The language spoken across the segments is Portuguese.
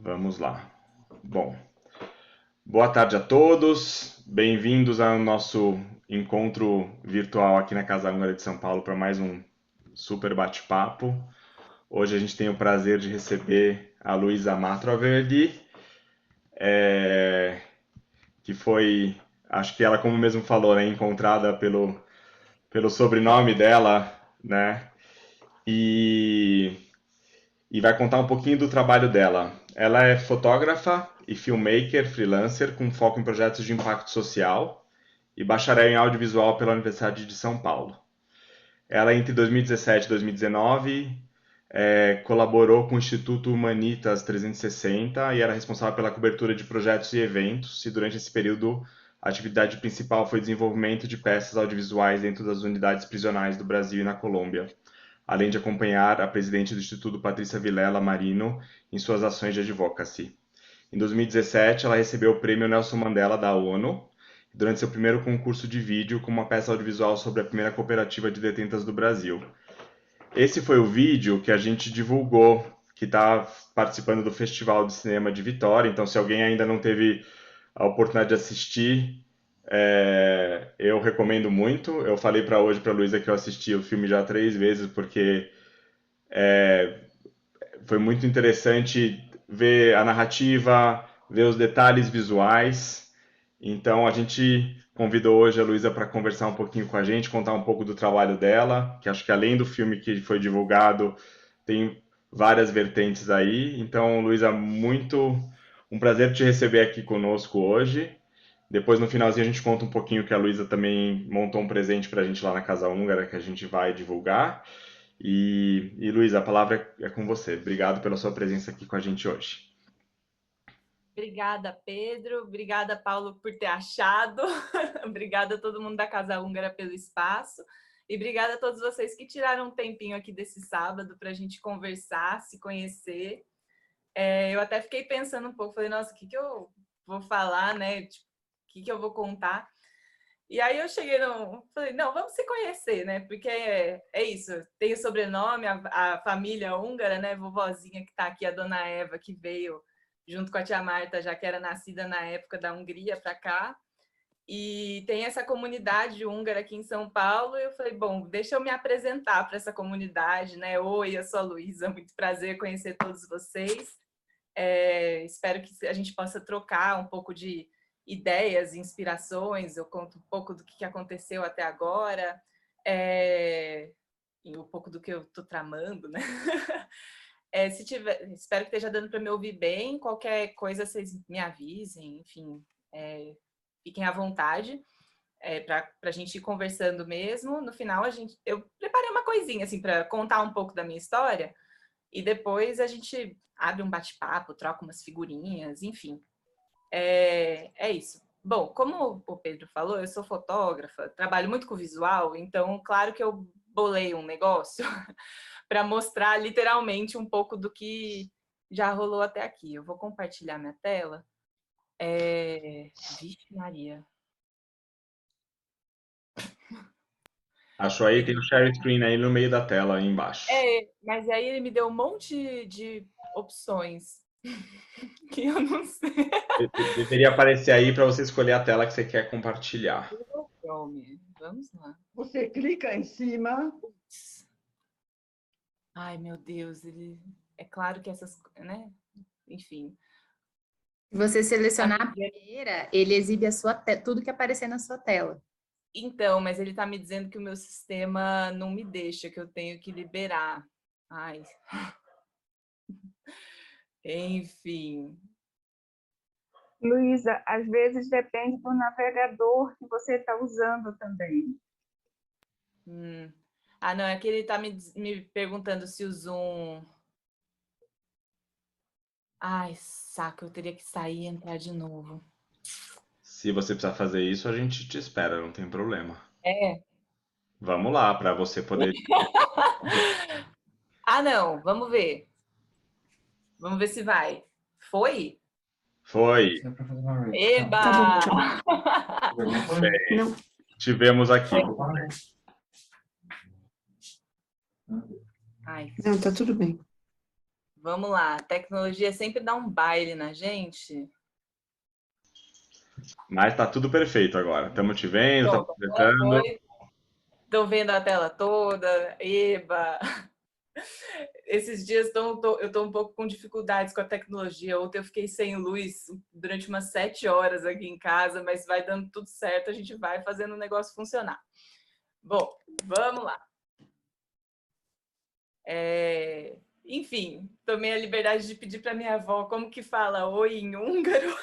Vamos lá. Bom, boa tarde a todos. Bem-vindos ao nosso encontro virtual aqui na Casa Húngara de São Paulo para mais um super bate-papo. Hoje a gente tem o prazer de receber a Luísa Matroverdi, que foi, acho que ela, como mesmo falou, né, encontrada pelo sobrenome dela, né? E e vai contar um pouquinho do trabalho dela. Ela é fotógrafa e filmmaker freelancer com foco em projetos de impacto social e bacharel em audiovisual pela Universidade de São Paulo. Ela, entre 2017 e 2019, colaborou com o Instituto Humanitas 360 e era responsável pela cobertura de projetos e eventos, e durante esse período a atividade principal foi desenvolvimento de peças audiovisuais dentro das unidades prisionais do Brasil e na Colômbia, além de acompanhar a presidente do Instituto, Patrícia Vilela Marino, em suas ações de advocacy. Em 2017, ela recebeu o Prêmio Nelson Mandela da ONU, durante seu primeiro concurso de vídeo com uma peça audiovisual sobre a primeira cooperativa de detentas do Brasil. Esse foi o vídeo que a gente divulgou, que está participando do Festival de Cinema de Vitória, então se alguém ainda não teve a oportunidade de assistir, eu recomendo muito. Eu falei para hoje para a Luísa que eu assisti o filme já 3 vezes, porque foi muito interessante ver a narrativa, ver os detalhes visuais. Então a gente convidou hoje a Luísa para conversar um pouquinho com a gente, contar um pouco do trabalho dela, que acho que além do filme que foi divulgado, tem várias vertentes aí. Então, Luísa, muito um prazer te receber aqui conosco hoje. Depois, no finalzinho, a gente conta um pouquinho que a Luísa também montou um presente para a gente lá na Casa Húngara, que a gente vai divulgar. E Luísa, a palavra é com você. Obrigado pela sua presença aqui com a gente hoje. Obrigada, Pedro. Obrigada, Paulo, por ter achado. Obrigada a todo mundo da Casa Húngara pelo espaço. E obrigada a todos vocês que tiraram um tempinho aqui desse sábado para a gente conversar, se conhecer. Eu até fiquei pensando um pouco, falei, nossa, o que eu vou falar, né? Tipo, o que eu vou contar? E aí eu cheguei falei, não, vamos se conhecer, né? Porque é isso, tem o sobrenome, a família húngara, né? Vovozinha que está aqui, a dona Eva, que veio junto com a tia Marta, já que era nascida na época da Hungria para cá. E tem essa comunidade húngara aqui em São Paulo, e eu falei, bom, deixa eu me apresentar para essa comunidade, né? Oi, eu sou a Luísa, muito prazer conhecer todos vocês. Espero que a gente possa trocar um pouco de ideias, inspirações, eu conto um pouco do que aconteceu até agora, e um pouco do que eu estou tramando, né? Se tiver, espero que esteja dando para me ouvir bem, qualquer coisa vocês me avisem, enfim, fiquem à vontade para a gente ir conversando mesmo. No final, eu preparei uma coisinha assim, para contar um pouco da minha história, e depois a gente abre um bate-papo, troca umas figurinhas, enfim. É isso. Bom, como o Pedro falou, eu sou fotógrafa, trabalho muito com visual, então, claro que eu bolei um negócio para mostrar literalmente um pouco do que já rolou até aqui. Eu vou compartilhar minha tela. Vixe Maria. Achou aí? Tem o share screen aí no meio da tela, aí embaixo. Mas aí ele me deu um monte de opções que eu não sei. Deveria aparecer aí para você escolher a tela que você quer compartilhar. Vamos lá. Você clica em cima. Ai, meu Deus, é claro que essas, né? Enfim. Se você selecionar a primeira, ele exibe tudo que aparecer na sua tela. Então, mas ele está me dizendo que o meu sistema não me deixa, que eu tenho que liberar. Ai. Enfim. Luísa, às vezes depende do navegador que você está usando também. Ah, não, é que ele está me perguntando se o Zoom... Ai, saco, eu teria que sair e entrar de novo. Se você precisar fazer isso, a gente te espera, não tem problema. É. Vamos lá, para você poder. Ah, não, vamos ver. Vamos ver se vai. Foi? Foi. Eba! Tá bom, Não. Tivemos aqui. Ai. Não, tá tudo bem. Vamos lá, a tecnologia sempre dá um baile na gente. Mas tá tudo perfeito agora. Estamos te vendo, estamos Pronto, agora conversando. foi. Estão vendo a tela toda, eba! Esses dias eu estou um pouco com dificuldades com a tecnologia. Ontem eu fiquei sem luz durante umas 7 horas aqui em casa, mas vai dando tudo certo, a gente vai fazendo o negócio funcionar. Bom, vamos lá. Enfim, tomei a liberdade de pedir para minha avó como que fala oi em húngaro.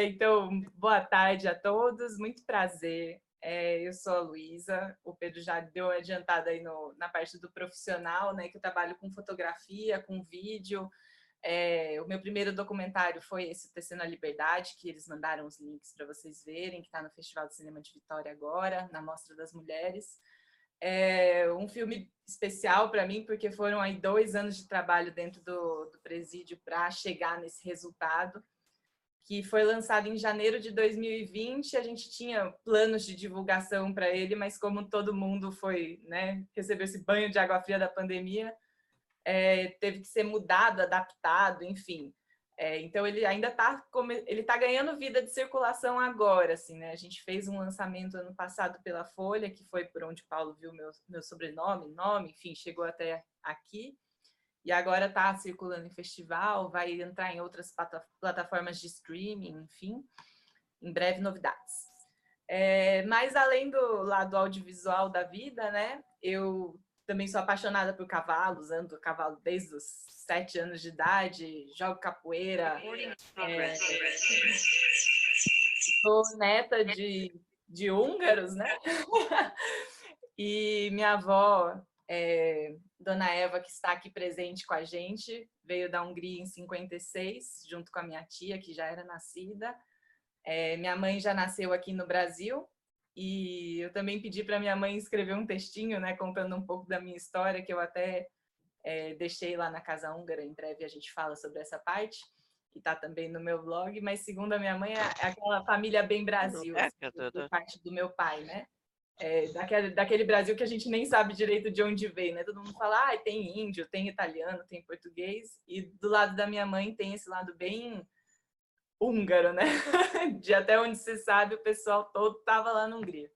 Então, boa tarde a todos, muito prazer. Eu sou a Luísa, o Pedro já deu uma adiantada aí na parte do profissional, né, que eu trabalho com fotografia, com vídeo. O meu primeiro documentário foi esse, Tecendo a Liberdade, que eles mandaram os links para vocês verem, que está no Festival de Cinema de Vitória agora, na Mostra das Mulheres. Um filme especial para mim, porque foram aí 2 anos de trabalho dentro do presídio para chegar nesse resultado, que foi lançado em janeiro de 2020. A gente tinha planos de divulgação para ele, mas como todo mundo foi, né, recebeu esse banho de água fria da pandemia, teve que ser mudado, adaptado, enfim. Então ele ainda está ganhando vida de circulação agora, assim, né? A gente fez um lançamento ano passado pela Folha, que foi por onde o Paulo viu meu sobrenome, nome, enfim, chegou até aqui. E agora está circulando em festival, vai entrar em outras plataformas de streaming, enfim. Em breve, novidades. Mas além do lado audiovisual da vida, né? Eu também sou apaixonada por cavalos, ando cavalo desde os 7 anos de idade, jogo capoeira. Sou neta de húngaros, né? E minha avó, Dona Eva, que está aqui presente com a gente, veio da Hungria em 56, junto com a minha tia, que já era nascida. Minha mãe já nasceu aqui no Brasil, e eu também pedi para minha mãe escrever um textinho, né, contando um pouco da minha história, que eu até deixei lá na Casa Húngara. Em breve a gente fala sobre essa parte, e está também no meu blog. Mas segundo a minha mãe, é aquela família bem Brasil, assim, por parte do meu pai, né? Daquele Brasil que a gente nem sabe direito de onde vem, né? Todo mundo fala, tem índio, tem italiano, tem português, e do lado da minha mãe tem esse lado bem húngaro, né? De até onde se sabe, o pessoal todo estava lá na Hungria.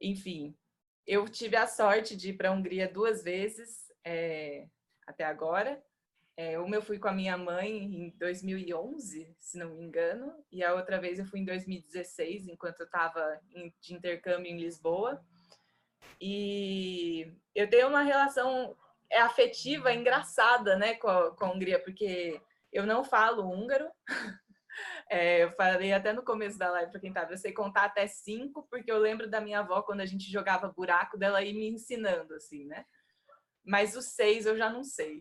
Enfim, eu tive a sorte de ir para a Hungria 2 vezes até agora. Uma eu fui com a minha mãe em 2011, se não me engano, e a outra vez eu fui em 2016, enquanto eu estava de intercâmbio em Lisboa. E eu tenho uma relação afetiva engraçada, né, com a Hungria, porque eu não falo húngaro. Eu falei até no começo da live para quem estava, eu sei contar até 5, porque eu lembro da minha avó, quando a gente jogava buraco, dela ir me ensinando, assim, né? Mas os 6 eu já não sei.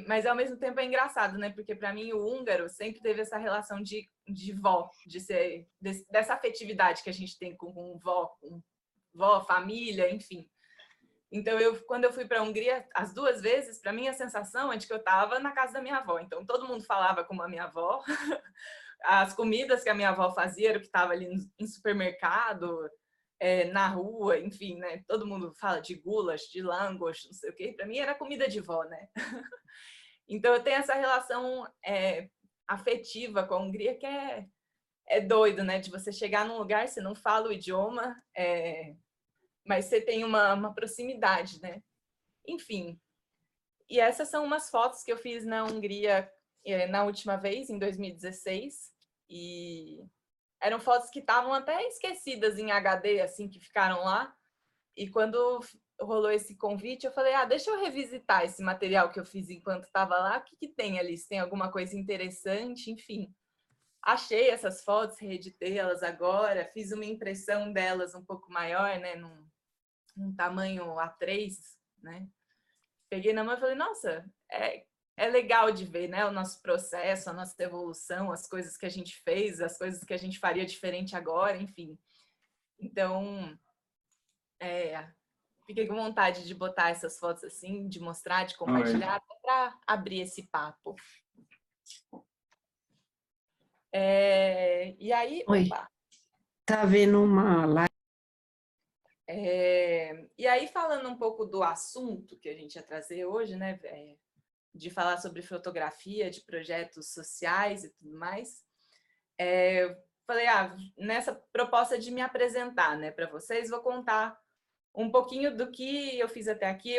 Mas ao mesmo tempo é engraçado, né? Porque para mim o húngaro sempre teve essa relação de vó, dessa afetividade que a gente tem com vó, família, enfim. Então, quando eu fui para a Hungria as 2 vezes, para mim a sensação é de que eu estava na casa da minha avó. Então, todo mundo falava como a minha avó. As comidas que a minha avó fazia era o que estava ali em supermercado, na rua, enfim, né? Todo mundo fala de goulash, de langos, não sei o quê. Para mim era comida de vó, né? Então, eu tenho essa relação afetiva com a Hungria que é doido, né? De você chegar num lugar, você não fala o idioma, mas você tem uma proximidade, né? Enfim, e essas são umas fotos que eu fiz na Hungria na última vez, em 2016, e eram fotos que estavam até esquecidas em HD, assim, que ficaram lá, e quando rolou esse convite, eu falei, deixa eu revisitar esse material que eu fiz enquanto estava lá, o que tem ali, se tem alguma coisa interessante, enfim. Achei essas fotos, reeditei elas agora, fiz uma impressão delas um pouco maior, né, num tamanho A3, né? Peguei na mão e falei, nossa, é legal de ver, né, o nosso processo, a nossa evolução, as coisas que a gente fez, as coisas que a gente faria diferente agora, enfim. Então, fiquei com vontade de botar essas fotos assim, de mostrar, de compartilhar, para abrir esse papo. E aí, Oi. opa. Tá vendo uma live E aí, falando um pouco do assunto que a gente ia trazer hoje, né, de falar sobre fotografia, de projetos sociais e tudo mais, falei, nessa proposta de me apresentar, né, para vocês, vou contar um pouquinho do que eu fiz até aqui,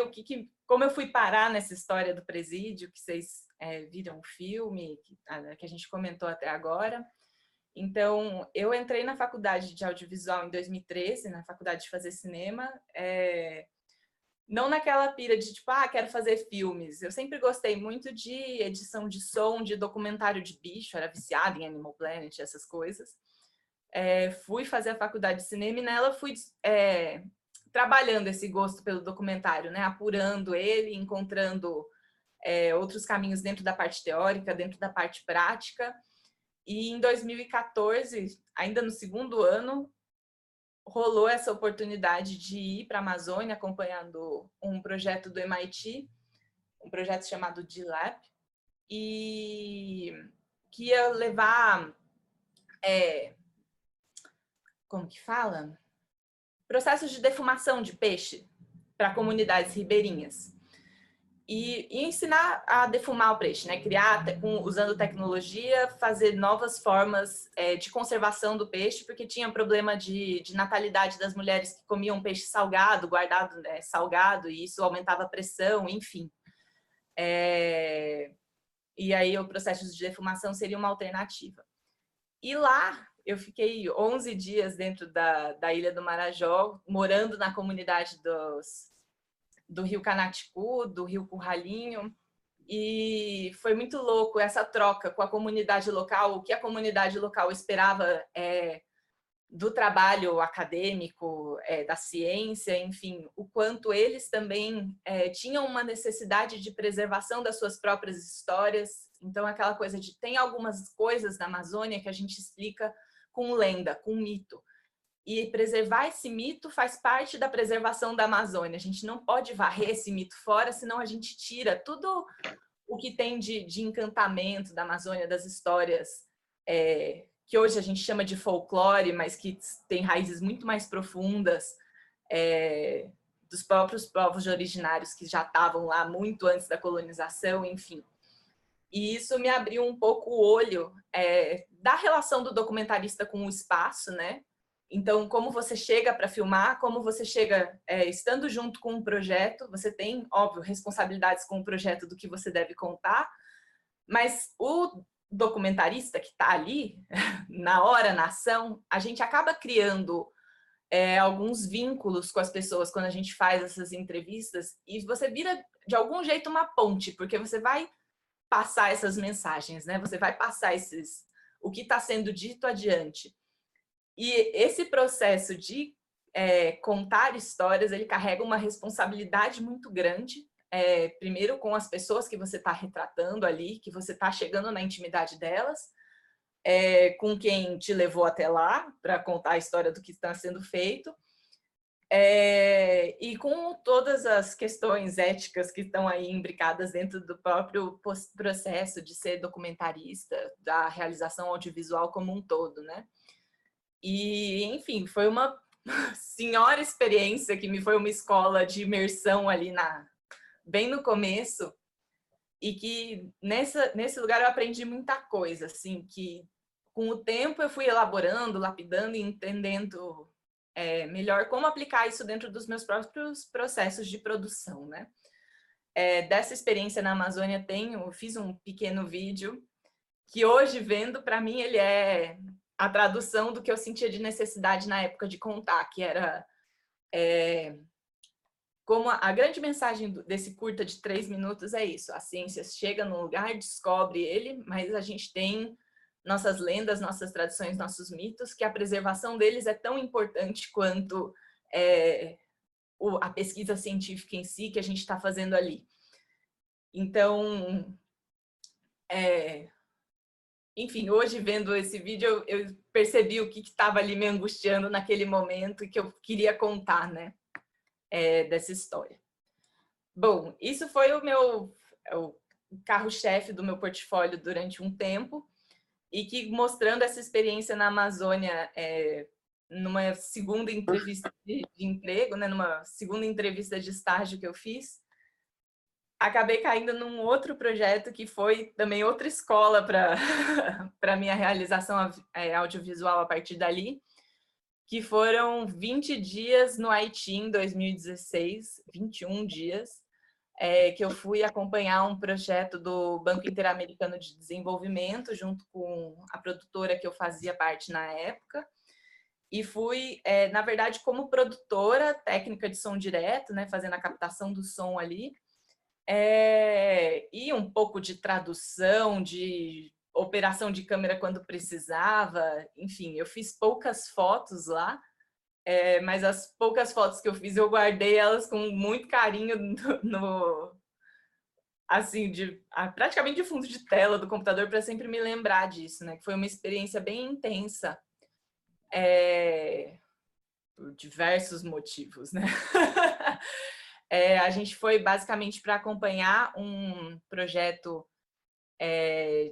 como eu fui parar nessa história do presídio, que vocês viram o filme, que a gente comentou até agora. Então, eu entrei na faculdade de audiovisual em 2013, na faculdade de fazer cinema, não naquela pira de tipo, quero fazer filmes. Eu sempre gostei muito de edição de som, de documentário de bicho, era viciada em Animal Planet, essas coisas. Fui fazer a faculdade de cinema e nela fui trabalhando esse gosto pelo documentário, né? Apurando ele, encontrando outros caminhos dentro da parte teórica, dentro da parte prática. E em 2014, ainda no segundo ano, rolou essa oportunidade de ir para a Amazônia acompanhando um projeto do MIT, um projeto chamado D-Lab, e que ia levar, como que fala? Processos de defumação de peixe para comunidades ribeirinhas. E ensinar a defumar o peixe, né? Criar, usando tecnologia, fazer novas formas de conservação do peixe, porque tinha problema de natalidade das mulheres que comiam peixe salgado, guardado salgado, e isso aumentava a pressão, enfim. E aí o processo de defumação seria uma alternativa. E lá eu fiquei 11 dias dentro da Ilha do Marajó, morando na comunidade do Rio Canaticu, do Rio Curralinho, e foi muito louco essa troca com a comunidade local, o que a comunidade local esperava do trabalho acadêmico, da ciência, enfim, o quanto eles também tinham uma necessidade de preservação das suas próprias histórias. Então, aquela coisa de tem algumas coisas da Amazônia que a gente explica com lenda, com mito. E preservar esse mito faz parte da preservação da Amazônia. A gente não pode varrer esse mito fora, senão a gente tira tudo o que tem de encantamento da Amazônia, das histórias que hoje a gente chama de folclore, mas que tem raízes muito mais profundas, dos próprios povos originários que já estavam lá muito antes da colonização, enfim. E isso me abriu um pouco o olho da relação do documentarista com o espaço, né? Então, como você chega para filmar, como você chega estando junto com um projeto, você tem, óbvio, responsabilidades com o projeto do que você deve contar, mas o documentarista que está ali, na hora, na ação, a gente acaba criando alguns vínculos com as pessoas quando a gente faz essas entrevistas, e você vira, de algum jeito, uma ponte, porque você vai passar essas mensagens, né? Você vai passar o que está sendo dito adiante. E esse processo de contar histórias, ele carrega uma responsabilidade muito grande, primeiro com as pessoas que você está retratando ali, que você está chegando na intimidade delas, com quem te levou até lá para contar a história do que está sendo feito, e com todas as questões éticas que estão aí imbricadas dentro do próprio processo de ser documentarista, da realização audiovisual como um todo, né? E, enfim, foi uma senhora experiência que me foi uma escola de imersão ali bem no começo, e que nesse lugar eu aprendi muita coisa, assim, que com o tempo eu fui elaborando, lapidando e entendendo melhor como aplicar isso dentro dos meus próprios processos de produção, né? Dessa experiência na Amazônia eu fiz um pequeno vídeo que hoje, vendo, para mim, ele é a tradução do que eu sentia de necessidade na época de contar, que era como a grande mensagem desse curta de 3 minutos é isso: a ciência chega num lugar, descobre ele, mas a gente tem nossas lendas, nossas tradições, nossos mitos, que a preservação deles é tão importante quanto a pesquisa científica em si que a gente está fazendo ali. Então, enfim, hoje vendo esse vídeo, eu percebi o que estava ali me angustiando naquele momento e que eu queria contar, né, dessa história. Bom, isso foi o carro-chefe do meu portfólio durante um tempo, e que, mostrando essa experiência na Amazônia numa segunda entrevista de emprego, né, numa segunda entrevista de estágio que eu fiz, acabei caindo num outro projeto que foi também outra escola para para minha realização audiovisual a partir dali, que foram 20 dias no Haiti em 2016, 21 dias, que eu fui acompanhar um projeto do Banco Interamericano de Desenvolvimento, junto com a produtora que eu fazia parte na época, e fui, na verdade, como produtora técnica de som direto, né, fazendo a captação do som ali, e um pouco de tradução, de operação de câmera quando precisava, enfim, eu fiz poucas fotos lá, mas as poucas fotos que eu fiz, eu guardei elas com muito carinho assim, praticamente de fundo de tela do computador, para sempre me lembrar disso, né? Que foi uma experiência bem intensa, por diversos motivos, né? A gente foi basicamente para acompanhar um projeto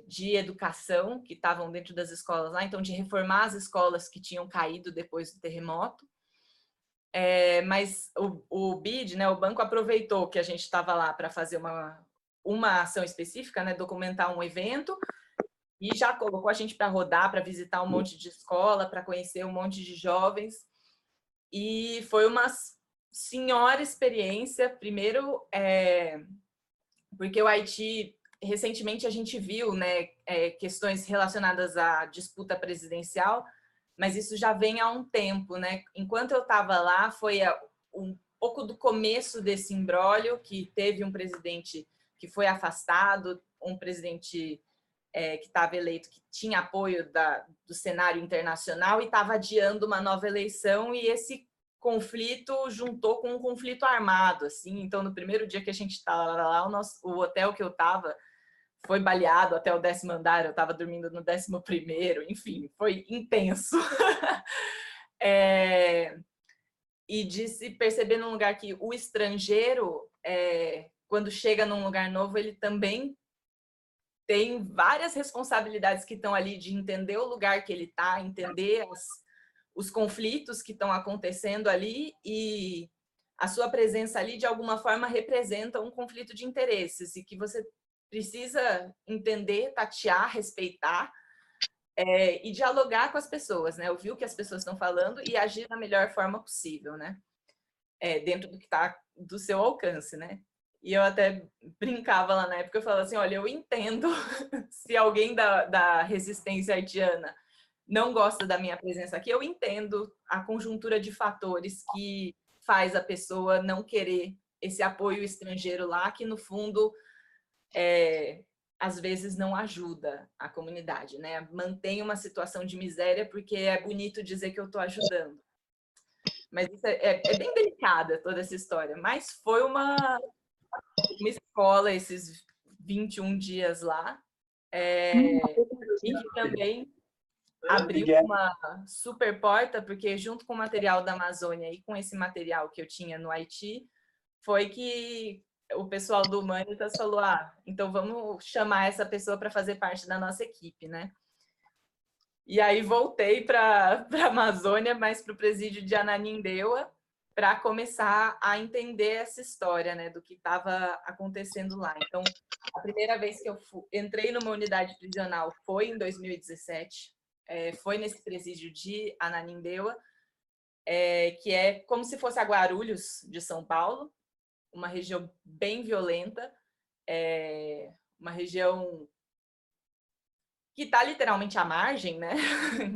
de educação que estavam dentro das escolas lá, então de reformar as escolas que tinham caído depois do terremoto. Mas o BID, né, o banco, aproveitou que a gente estava lá para fazer uma ação específica, né, documentar um evento, e já colocou a gente para rodar, para visitar um monte de escola, para conhecer um monte de jovens. E foi uma senhora experiência, primeiro, porque o Haiti, recentemente a gente viu, né, questões relacionadas à disputa presidencial, mas isso já vem há um tempo, né? Enquanto eu estava lá, foi um pouco do começo desse imbróglio, que teve um presidente que foi afastado, um presidente que estava eleito, que tinha apoio do cenário internacional e estava adiando uma nova eleição, e esse conflito juntou com um conflito armado, assim. Então, no primeiro dia que a gente estava lá, o hotel que eu estava foi baleado até o 10º andar, eu estava dormindo no 11º, enfim, foi intenso. E de se perceber num lugar que o estrangeiro, quando chega num lugar novo, ele também tem várias responsabilidades que estão ali, de entender o lugar que ele está, entender os conflitos que estão acontecendo ali, e a sua presença ali, de alguma forma, representa um conflito de interesses, e que você precisa entender, tatear, respeitar, e dialogar com as pessoas, né? Ouvir o que as pessoas estão falando e agir da melhor forma possível, né? Dentro do que está do seu alcance, né? E eu até brincava lá na época, eu falava assim, olha, eu entendo se alguém da resistência haitiana não gosta da minha presença aqui, eu entendo a conjuntura de fatores que faz a pessoa não querer esse apoio estrangeiro lá, que no fundo, às vezes não ajuda a comunidade, né? Mantém uma situação de miséria porque é bonito dizer que eu estou ajudando. Mas isso é bem delicada, toda essa história. Mas foi uma escola, esses 21 dias lá, e que também abriu uma super porta, porque junto com o material da Amazônia e com esse material que eu tinha no Haiti, foi que o pessoal do Humanitas falou, então vamos chamar essa pessoa para fazer parte da nossa equipe, né? E aí voltei para a Amazônia, mas para o presídio de Ananindeua, para começar a entender essa história, né, do que estava acontecendo lá. Então, a primeira vez que eu entrei numa unidade prisional foi em 2017, foi nesse presídio de Ananindeua, que é como se fosse a Guarulhos de São Paulo, uma região bem violenta, uma região que está literalmente à margem, né,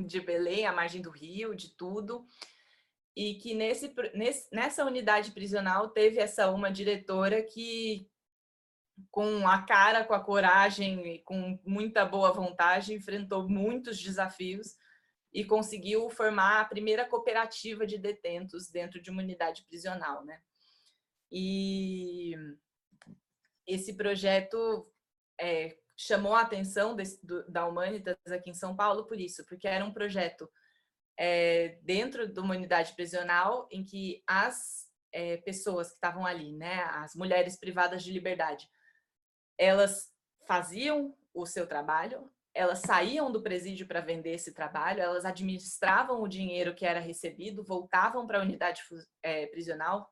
de Belém, à margem do rio, de tudo, e que nessa unidade prisional teve uma diretora que, com a cara, com a coragem e com muita boa vontade, enfrentou muitos desafios e conseguiu formar a primeira cooperativa de detentos dentro de uma unidade prisional, né? E esse projeto chamou a atenção da Humanitas aqui em São Paulo por isso, porque era um projeto dentro de uma unidade prisional em que as pessoas que estavam ali, né, as mulheres privadas de liberdade, elas faziam o seu trabalho, elas saíam do presídio para vender esse trabalho, elas administravam o dinheiro que era recebido, voltavam para a unidade prisional,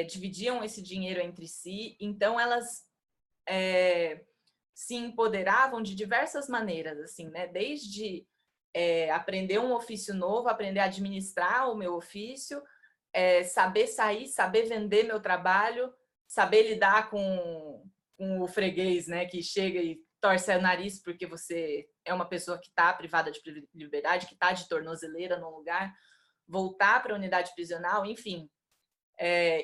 dividiam esse dinheiro entre si, então elas se empoderavam de diversas maneiras, assim, né? Desde aprender um ofício novo, aprender a administrar o meu ofício, saber sair, saber vender meu trabalho, saber lidar com o freguês, né, que chega e torce o nariz porque você é uma pessoa que está privada de liberdade, que está de tornozeleira num lugar, voltar para a unidade prisional, enfim.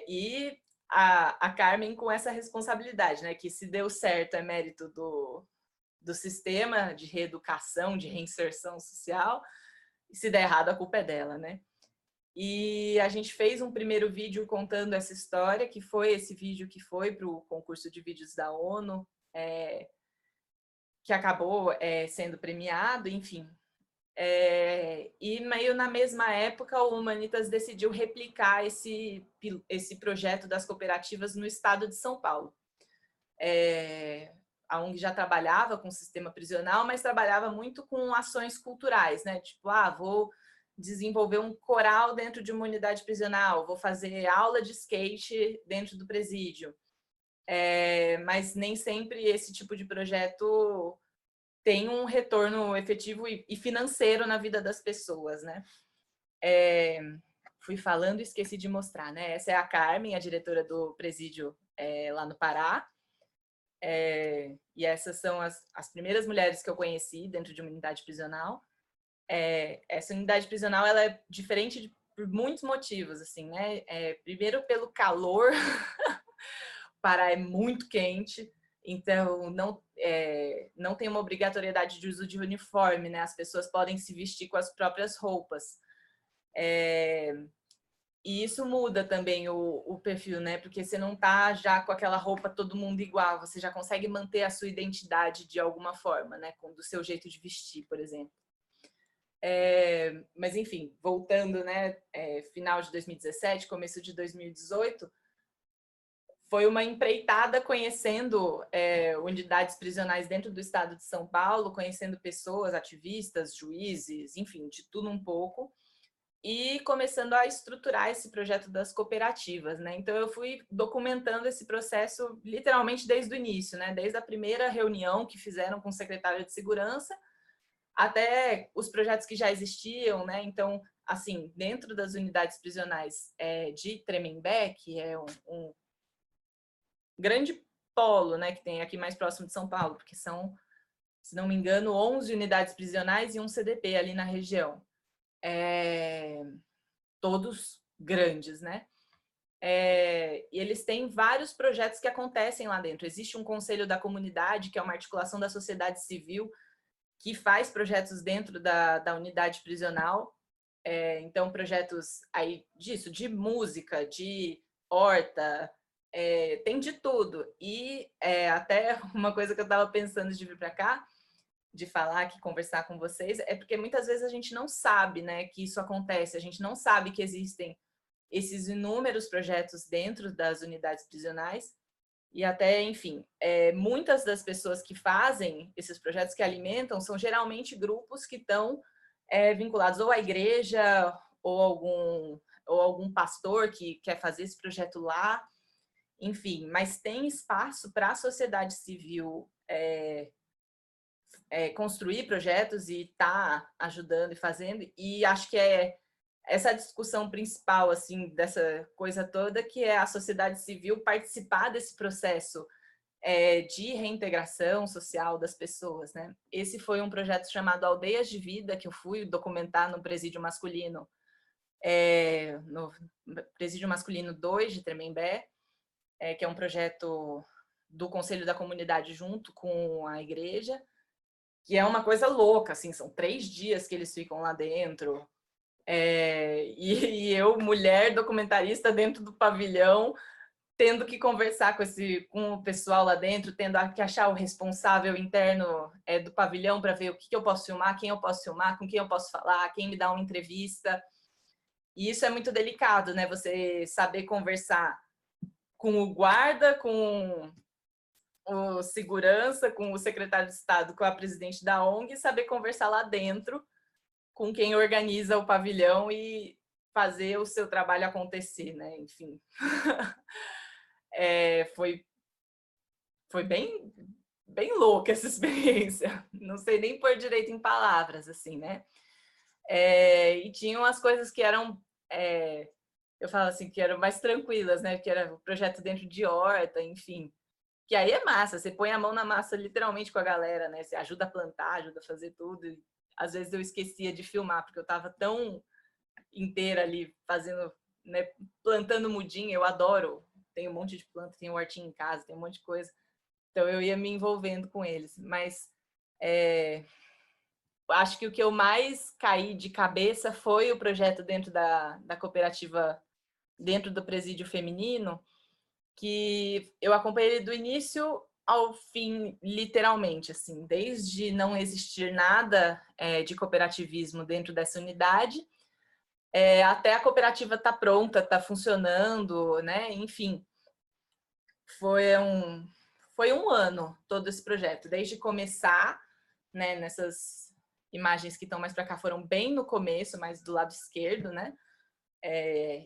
E a Carmen com essa responsabilidade, né, que se deu certo é mérito do sistema de reeducação, de reinserção social, e se der errado a culpa é dela, né? E a gente fez um primeiro vídeo contando essa história, que foi esse vídeo que foi para o concurso de vídeos da ONU, que acabou sendo premiado, enfim. E meio na mesma época, o Humanitas decidiu replicar esse projeto das cooperativas no estado de São Paulo. A ONG já trabalhava com o sistema prisional, mas trabalhava muito com ações culturais, né? Tipo, vou desenvolver um coral dentro de uma unidade prisional, vou fazer aula de skate dentro do presídio. Mas nem sempre esse tipo de projeto tem um retorno efetivo e financeiro na vida das pessoas, né? Fui falando e esqueci de mostrar, né? Essa é a Carmen, a diretora do presídio lá no Pará. E essas são as primeiras mulheres que eu conheci dentro de uma unidade prisional. Essa unidade prisional ela é diferente por muitos motivos, assim, né? Primeiro pelo calor, o Pará é muito quente, então não tem uma obrigatoriedade de uso de uniforme, né? As pessoas podem se vestir com as próprias roupas. E isso muda também o perfil, né? Porque você não tá já com aquela roupa todo mundo igual, você já consegue manter a sua identidade de alguma forma, né? Do seu jeito de vestir, por exemplo. Mas, enfim, voltando, né? Final de 2017, começo de 2018, foi uma empreitada conhecendo unidades prisionais dentro do estado de São Paulo, conhecendo pessoas, ativistas, juízes, enfim, de tudo um pouco. E começando a estruturar esse projeto das cooperativas, né? Então eu fui documentando esse processo literalmente desde o início, né? Desde a primeira reunião que fizeram com o secretário de Segurança até os projetos que já existiam, né? Então, assim, dentro das unidades prisionais de Tremembé, que é um grande polo, né, que tem aqui mais próximo de São Paulo, porque são, se não me engano, 11 unidades prisionais e um CDP ali na região. Todos grandes, né? E eles têm vários projetos que acontecem lá dentro. Existe um conselho da comunidade, que é uma articulação da sociedade civil, que faz projetos dentro da unidade prisional. Então, projetos aí disso, de música, de horta, tem de tudo. E até uma coisa que eu estava pensando de vir para cá, de falar aqui, conversar com vocês, é porque muitas vezes a gente não sabe, né, que isso acontece, a gente não sabe que existem esses inúmeros projetos dentro das unidades prisionais, e até, enfim, muitas das pessoas que fazem esses projetos, que alimentam, são geralmente grupos que estão vinculados ou à igreja, ou algum pastor que quer fazer esse projeto lá, enfim, mas tem espaço para a sociedade civil construir projetos e estar ajudando e fazendo, e acho que essa discussão principal, assim, dessa coisa toda, que é a sociedade civil participar desse processo de reintegração social das pessoas, né? Esse foi um projeto chamado Aldeias de Vida, que eu fui documentar no Presídio Masculino, no Presídio Masculino 2 de Tremembé, que é um projeto do Conselho da Comunidade junto com a igreja, que é uma coisa louca, assim, são 3 dias que eles ficam lá dentro, e eu, mulher documentarista dentro do pavilhão, tendo que conversar com o pessoal lá dentro, tendo que achar o responsável interno do pavilhão para ver o que eu posso filmar, quem eu posso filmar, com quem eu posso falar, quem me dá uma entrevista. E isso é muito delicado, né? Você saber conversar com o guarda, com o segurança, com o secretário de Estado, com a presidente da ONG, e saber conversar lá dentro com quem organiza o pavilhão e fazer o seu trabalho acontecer, né? Enfim. Foi bem louca essa experiência. Não sei nem pôr direito em palavras, assim, né? E tinham as coisas que eram, eu falo assim, que eram mais tranquilas, né? Que era o projeto dentro de horta, enfim. Que aí é massa, você põe a mão na massa literalmente com a galera, né? Você ajuda a plantar, ajuda a fazer tudo. E, às vezes eu esquecia de filmar, porque eu estava tão inteira ali fazendo, né, plantando mudinha. Eu adoro, tenho um monte de planta, tenho hortinha em casa, tem um monte de coisa. Então eu ia me envolvendo com eles. Mas acho que o que eu mais caí de cabeça foi o projeto dentro da cooperativa, dentro do presídio feminino, que eu acompanhei ele do início ao fim, literalmente, assim, desde não existir nada de cooperativismo dentro dessa unidade, até a cooperativa estar pronta, estar funcionando, né? Enfim, foi um ano todo esse projeto, desde começar, né, nessas imagens que estão mais para cá foram bem no começo, mais do lado esquerdo, né?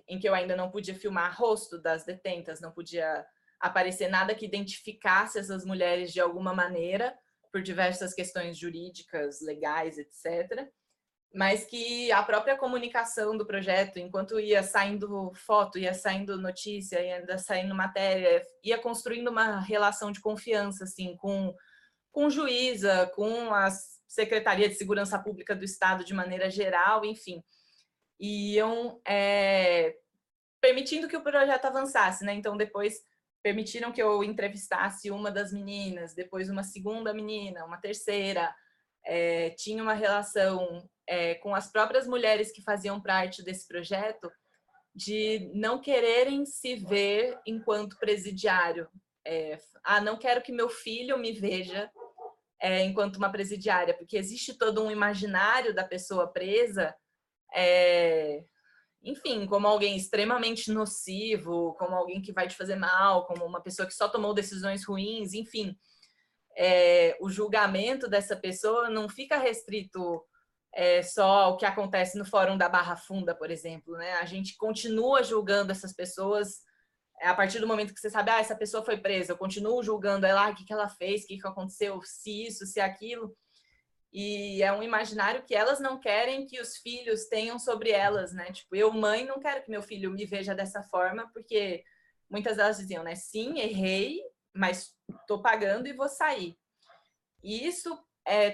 Em que eu ainda não podia filmar rosto das detentas, não podia aparecer nada que identificasse essas mulheres de alguma maneira, por diversas questões jurídicas, legais, etc. Mas que a própria comunicação do projeto, enquanto ia saindo foto, ia saindo notícia, ia saindo matéria, ia construindo uma relação de confiança, assim, com juíza, com a Secretaria de Segurança Pública do Estado de maneira geral, enfim. E iam permitindo que o projeto avançasse, né? Então, depois permitiram que eu entrevistasse uma das meninas, depois uma segunda menina, uma terceira. Tinha uma relação com as próprias mulheres que faziam parte desse projeto de não quererem se ver enquanto presidiário. Não quero que meu filho me veja enquanto uma presidiária, porque existe todo um imaginário da pessoa presa, enfim, como alguém extremamente nocivo, como alguém que vai te fazer mal, como uma pessoa que só tomou decisões ruins, enfim. O julgamento dessa pessoa não fica restrito só ao que acontece no Fórum da Barra Funda, por exemplo, né? A gente continua julgando essas pessoas a partir do momento que você sabe, essa pessoa foi presa, eu continuo julgando ela, o que ela fez, o que aconteceu, se isso, se aquilo. E é um imaginário que elas não querem que os filhos tenham sobre elas, né? Tipo, eu, mãe, não quero que meu filho me veja dessa forma, porque muitas delas diziam, né? Sim, errei, mas tô pagando e vou sair. E isso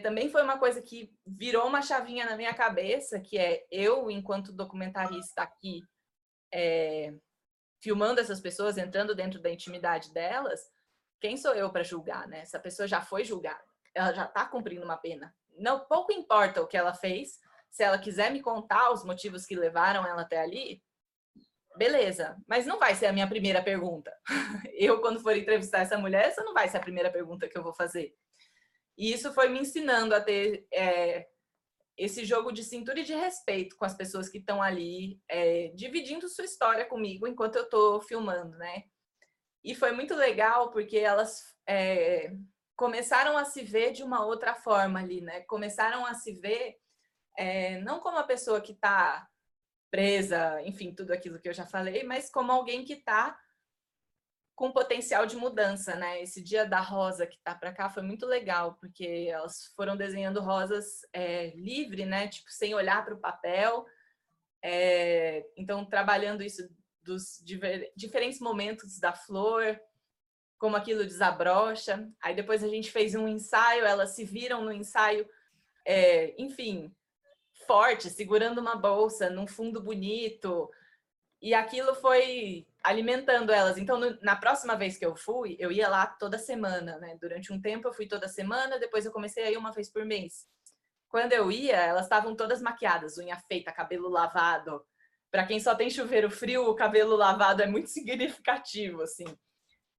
também foi uma coisa que virou uma chavinha na minha cabeça, que eu, enquanto documentarista aqui, filmando essas pessoas, entrando dentro da intimidade delas, quem sou eu para julgar, né? Essa pessoa já foi julgada, ela já está cumprindo uma pena. Não, pouco importa o que ela fez, se ela quiser me contar os motivos que levaram ela até ali, beleza, mas não vai ser a minha primeira pergunta. Eu, quando for entrevistar essa mulher, essa não vai ser a primeira pergunta que eu vou fazer. E isso foi me ensinando a ter esse jogo de cintura e de respeito com as pessoas que estão ali, dividindo sua história comigo enquanto eu estou filmando, né? E foi muito legal porque elas começaram a se ver de uma outra forma ali, né? Começaram a se ver não como a pessoa que está presa, enfim, tudo aquilo que eu já falei, mas como alguém que está com potencial de mudança, né? Esse dia da rosa que tá para cá foi muito legal, porque elas foram desenhando rosas livre, né? Tipo, sem olhar para o papel. Então, trabalhando isso dos diferentes momentos da flor, como aquilo desabrocha. Aí depois a gente fez um ensaio, elas se viram no ensaio, enfim, forte, segurando uma bolsa, num fundo bonito. E aquilo foi alimentando elas. Então, na próxima vez que eu fui, eu ia lá toda semana, né? Durante um tempo eu fui toda semana, depois eu comecei a ir uma vez por mês. Quando eu ia, elas estavam todas maquiadas, unha feita, cabelo lavado. Para quem só tem chuveiro frio, o cabelo lavado é muito significativo, assim.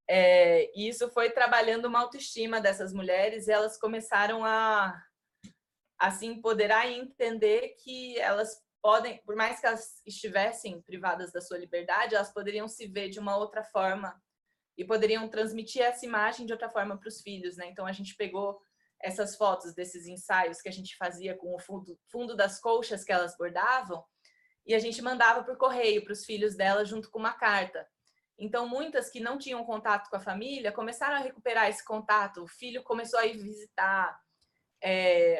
E isso foi trabalhando uma autoestima dessas mulheres, e elas começaram a se empoderar e entender que elas podem, por mais que elas estivessem privadas da sua liberdade, elas poderiam se ver de uma outra forma e poderiam transmitir essa imagem de outra forma para os filhos, né? Então a gente pegou essas fotos desses ensaios que a gente fazia com o fundo das colchas que elas bordavam, e a gente mandava por correio para os filhos dela junto com uma carta. Então, muitas que não tinham contato com a família começaram a recuperar esse contato. O filho começou a ir visitar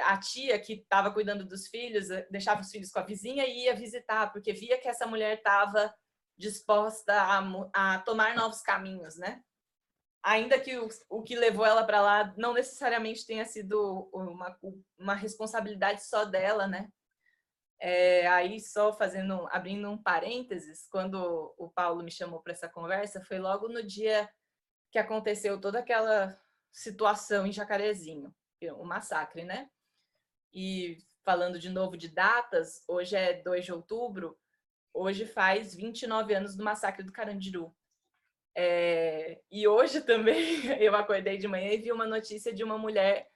a tia que estava cuidando dos filhos, deixava os filhos com a vizinha e ia visitar, porque via que essa mulher estava disposta a tomar novos caminhos, né? Ainda que o que levou ela para lá não necessariamente tenha sido uma responsabilidade só dela, né? Aí só abrindo um parênteses, quando o Paulo me chamou para essa conversa, foi logo no dia que aconteceu toda aquela situação em Jacarezinho, o massacre, né? E falando de novo de datas, hoje é 2 de outubro, hoje faz 29 anos do massacre do Carandiru. E hoje também eu acordei de manhã e vi uma notícia de uma mulher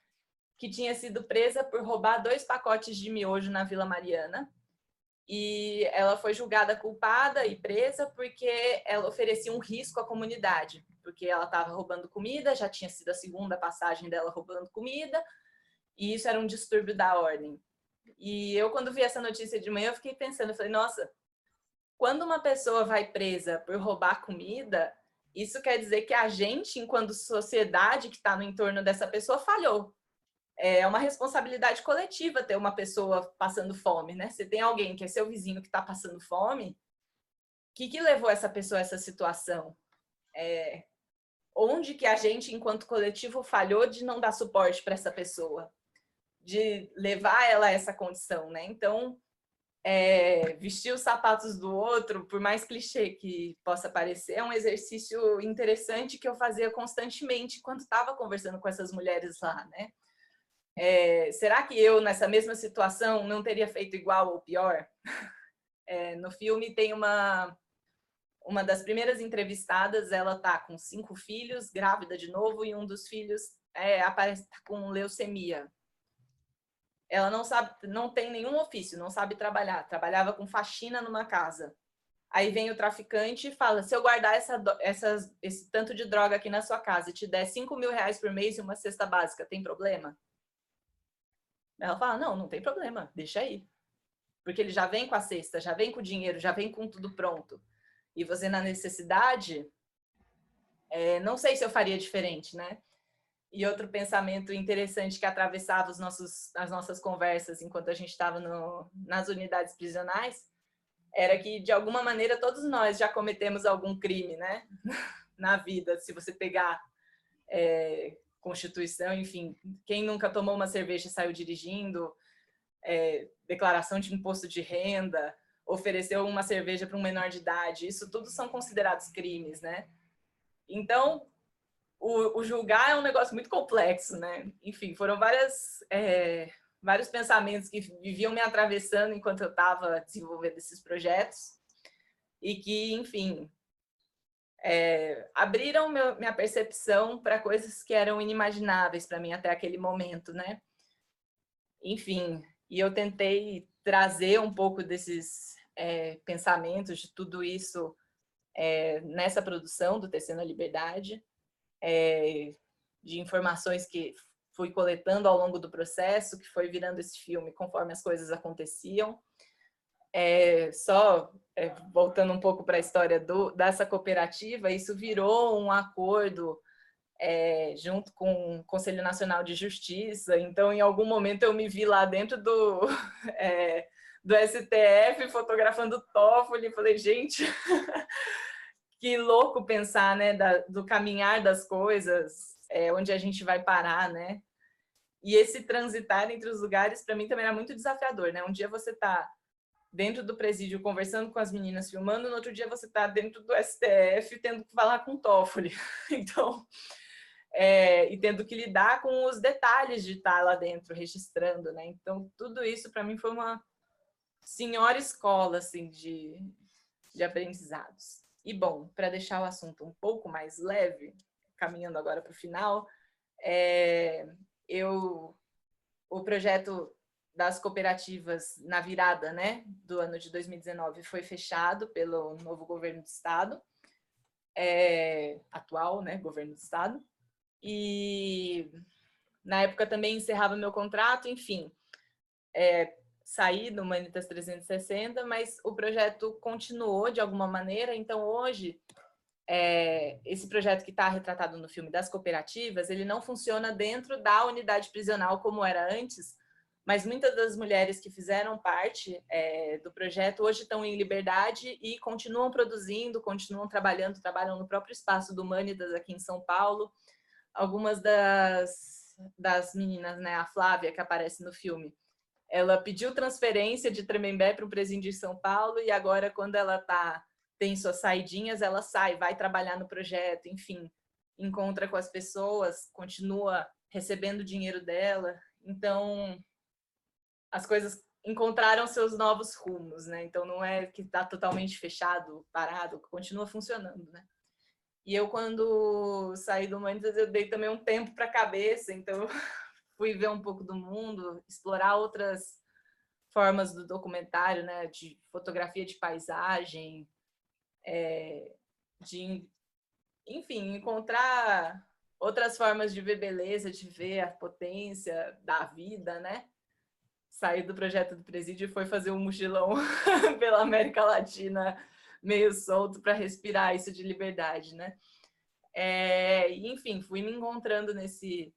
que tinha sido presa por roubar 2 pacotes de miojo na Vila Mariana. E ela foi julgada culpada e presa porque ela oferecia um risco à comunidade, porque ela estava roubando comida, já tinha sido a segunda passagem dela roubando comida, e isso era um distúrbio da ordem. E eu, quando vi essa notícia de manhã, eu fiquei pensando, eu falei, nossa, quando uma pessoa vai presa por roubar comida, isso quer dizer que a gente, enquanto sociedade que está no entorno dessa pessoa, falhou. É uma responsabilidade coletiva ter uma pessoa passando fome, né? Você tem alguém que é seu vizinho que está passando fome, o que levou essa pessoa a essa situação? Onde que a gente, enquanto coletivo, falhou de não dar suporte para essa pessoa? De levar ela a essa condição, né? Então, vestir os sapatos do outro, por mais clichê que possa parecer, é um exercício interessante que eu fazia constantemente quando estava conversando com essas mulheres lá, né? Será que eu, nessa mesma situação, não teria feito igual ou pior? No filme tem uma das primeiras entrevistadas, ela tá com 5 filhos, grávida de novo, e um dos filhos aparece com leucemia. Ela não tem nenhum ofício, não sabe trabalhar, trabalhava com faxina numa casa. Aí vem o traficante e fala, se eu guardar esse tanto de droga aqui na sua casa e te der 5 mil reais por mês e uma cesta básica, tem problema? Ela fala, não tem problema, deixa aí. Porque ele já vem com a cesta, já vem com o dinheiro, já vem com tudo pronto. E você na necessidade, não sei se eu faria diferente, né? E outro pensamento interessante que atravessava as nossas conversas enquanto a gente estava nas unidades prisionais era que, de alguma maneira, todos nós já cometemos algum crime, né? Na vida, se você pegar Constituição, enfim, quem nunca tomou uma cerveja e saiu dirigindo, declaração de imposto de renda, ofereceu uma cerveja para um menor de idade, isso tudo são considerados crimes, né? Então, o julgar é um negócio muito complexo, né? Enfim, foram vários pensamentos que viviam me atravessando enquanto eu estava desenvolvendo esses projetos e que, enfim, abriram minha percepção para coisas que eram inimagináveis para mim até aquele momento, né? Enfim, e eu tentei trazer um pouco desses pensamentos, de tudo isso nessa produção do Tecendo a Liberdade, de informações que fui coletando ao longo do processo, que foi virando esse filme conforme as coisas aconteciam. Voltando um pouco para a história dessa cooperativa, isso virou um acordo junto com o Conselho Nacional de Justiça. Então, em algum momento, eu me vi lá dentro do STF, fotografando o Toffoli, e falei, gente, que louco pensar, né, do caminhar das coisas, onde a gente vai parar, né? E esse transitar entre os lugares, para mim, também era muito desafiador, né? Um dia você está dentro do presídio conversando com as meninas, filmando, no outro dia você está dentro do STF tendo que falar com o Toffoli. Então, e tendo que lidar com os detalhes de estar lá dentro, registrando, né? Então, tudo isso, para mim, foi uma senhora escola, assim, de aprendizados. E, bom, para deixar o assunto um pouco mais leve, caminhando agora para o final, o projeto das cooperativas na virada, né, do ano de 2019 foi fechado pelo novo governo do estado. atual, né, governo do estado. E na época também encerrava meu contrato, enfim, saí do Humanitas 360, mas o projeto continuou de alguma maneira. Então hoje esse projeto que está retratado no filme das cooperativas, ele não funciona dentro da unidade prisional como era antes, mas muitas das mulheres que fizeram parte do projeto hoje estão em liberdade e continuam produzindo, continuam trabalhando, trabalham no próprio espaço do Humanitas aqui em São Paulo. Algumas das meninas, né, a Flávia, que aparece no filme, ela pediu transferência de Tremembé para o presídio de São Paulo e agora, quando ela tem suas saidinhas, ela sai, vai trabalhar no projeto, enfim, encontra com as pessoas, continua recebendo o dinheiro dela. Então, as coisas encontraram seus novos rumos, né? Então, não é que está totalmente fechado, parado, continua funcionando, né? E eu, quando saí do Humanitas, eu dei também um tempo para a cabeça, então fui ver um pouco do mundo, explorar outras formas do documentário, né? De fotografia de paisagem, enfim, encontrar outras formas de ver beleza, de ver a potência da vida, né? Saí do projeto do presídio e foi fazer um mochilão pela América Latina, meio solto, para respirar isso de liberdade, né? Enfim, fui me encontrando nesse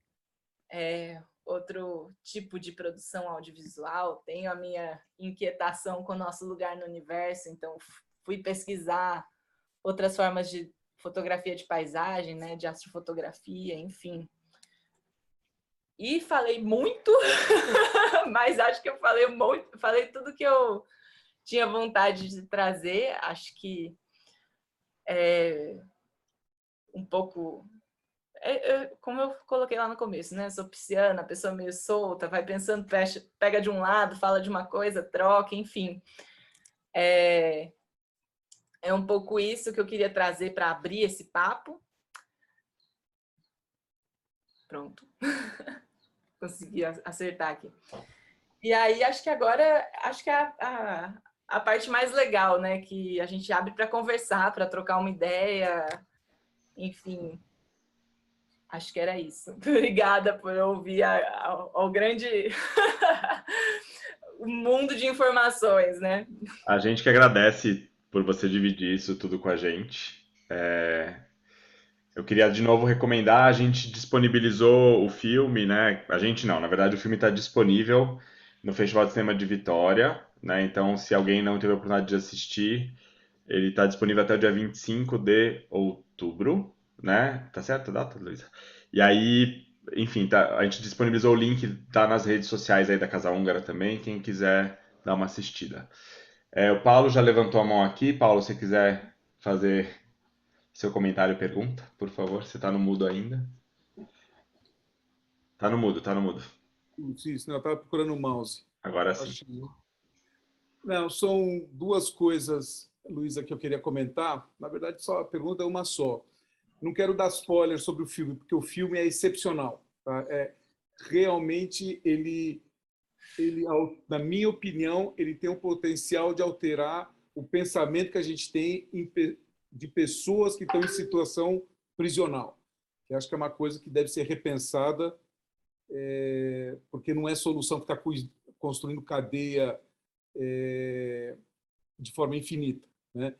outro tipo de produção audiovisual. Tenho a minha inquietação com o nosso lugar no universo, então fui pesquisar outras formas de fotografia de paisagem, né, de astrofotografia, enfim. E falei muito, mas acho que eu falei muito, falei tudo que eu tinha vontade de trazer. Acho que um pouco, como eu coloquei lá no começo, né? Sou pisciana, pessoa meio solta, vai pensando, pega de um lado, fala de uma coisa, troca, enfim. É um pouco isso que eu queria trazer para abrir esse papo. Pronto. Consegui acertar aqui. E aí, acho que agora, a parte mais legal, né? Que a gente abre para conversar, para trocar uma ideia, enfim. Acho que era isso. Obrigada por ouvir ao grande mundo de informações, né? A gente que agradece por você dividir isso tudo com a gente. Eu queria de novo recomendar, a gente disponibilizou o filme, né? A gente não, na verdade o filme está disponível no Festival de Cinema de Vitória, né? Então, se alguém não teve a oportunidade de assistir, ele está disponível até o dia 25 de outubro, né? Tá certo a data, Luísa? E aí, enfim, a gente disponibilizou o link, tá nas redes sociais aí da Casa Húngara também, quem quiser dar uma assistida. O Paulo já levantou a mão aqui. Paulo, se quiser fazer seu comentário e pergunta, por favor. Você está no mudo ainda? Tá no mudo, tá no mudo. Isso, não, eu estava procurando o mouse. Agora sim. Achei. Não, são duas coisas, Luísa, que eu queria comentar. Na verdade, só a pergunta é uma só. Não quero dar spoiler sobre o filme, porque o filme é excepcional. Tá? Realmente, ele, na minha opinião, ele tem o potencial de alterar o pensamento que a gente tem de pessoas que estão em situação prisional. Eu acho que é uma coisa que deve ser repensada, porque não é solução ficar construindo cadeia de forma infinita, né?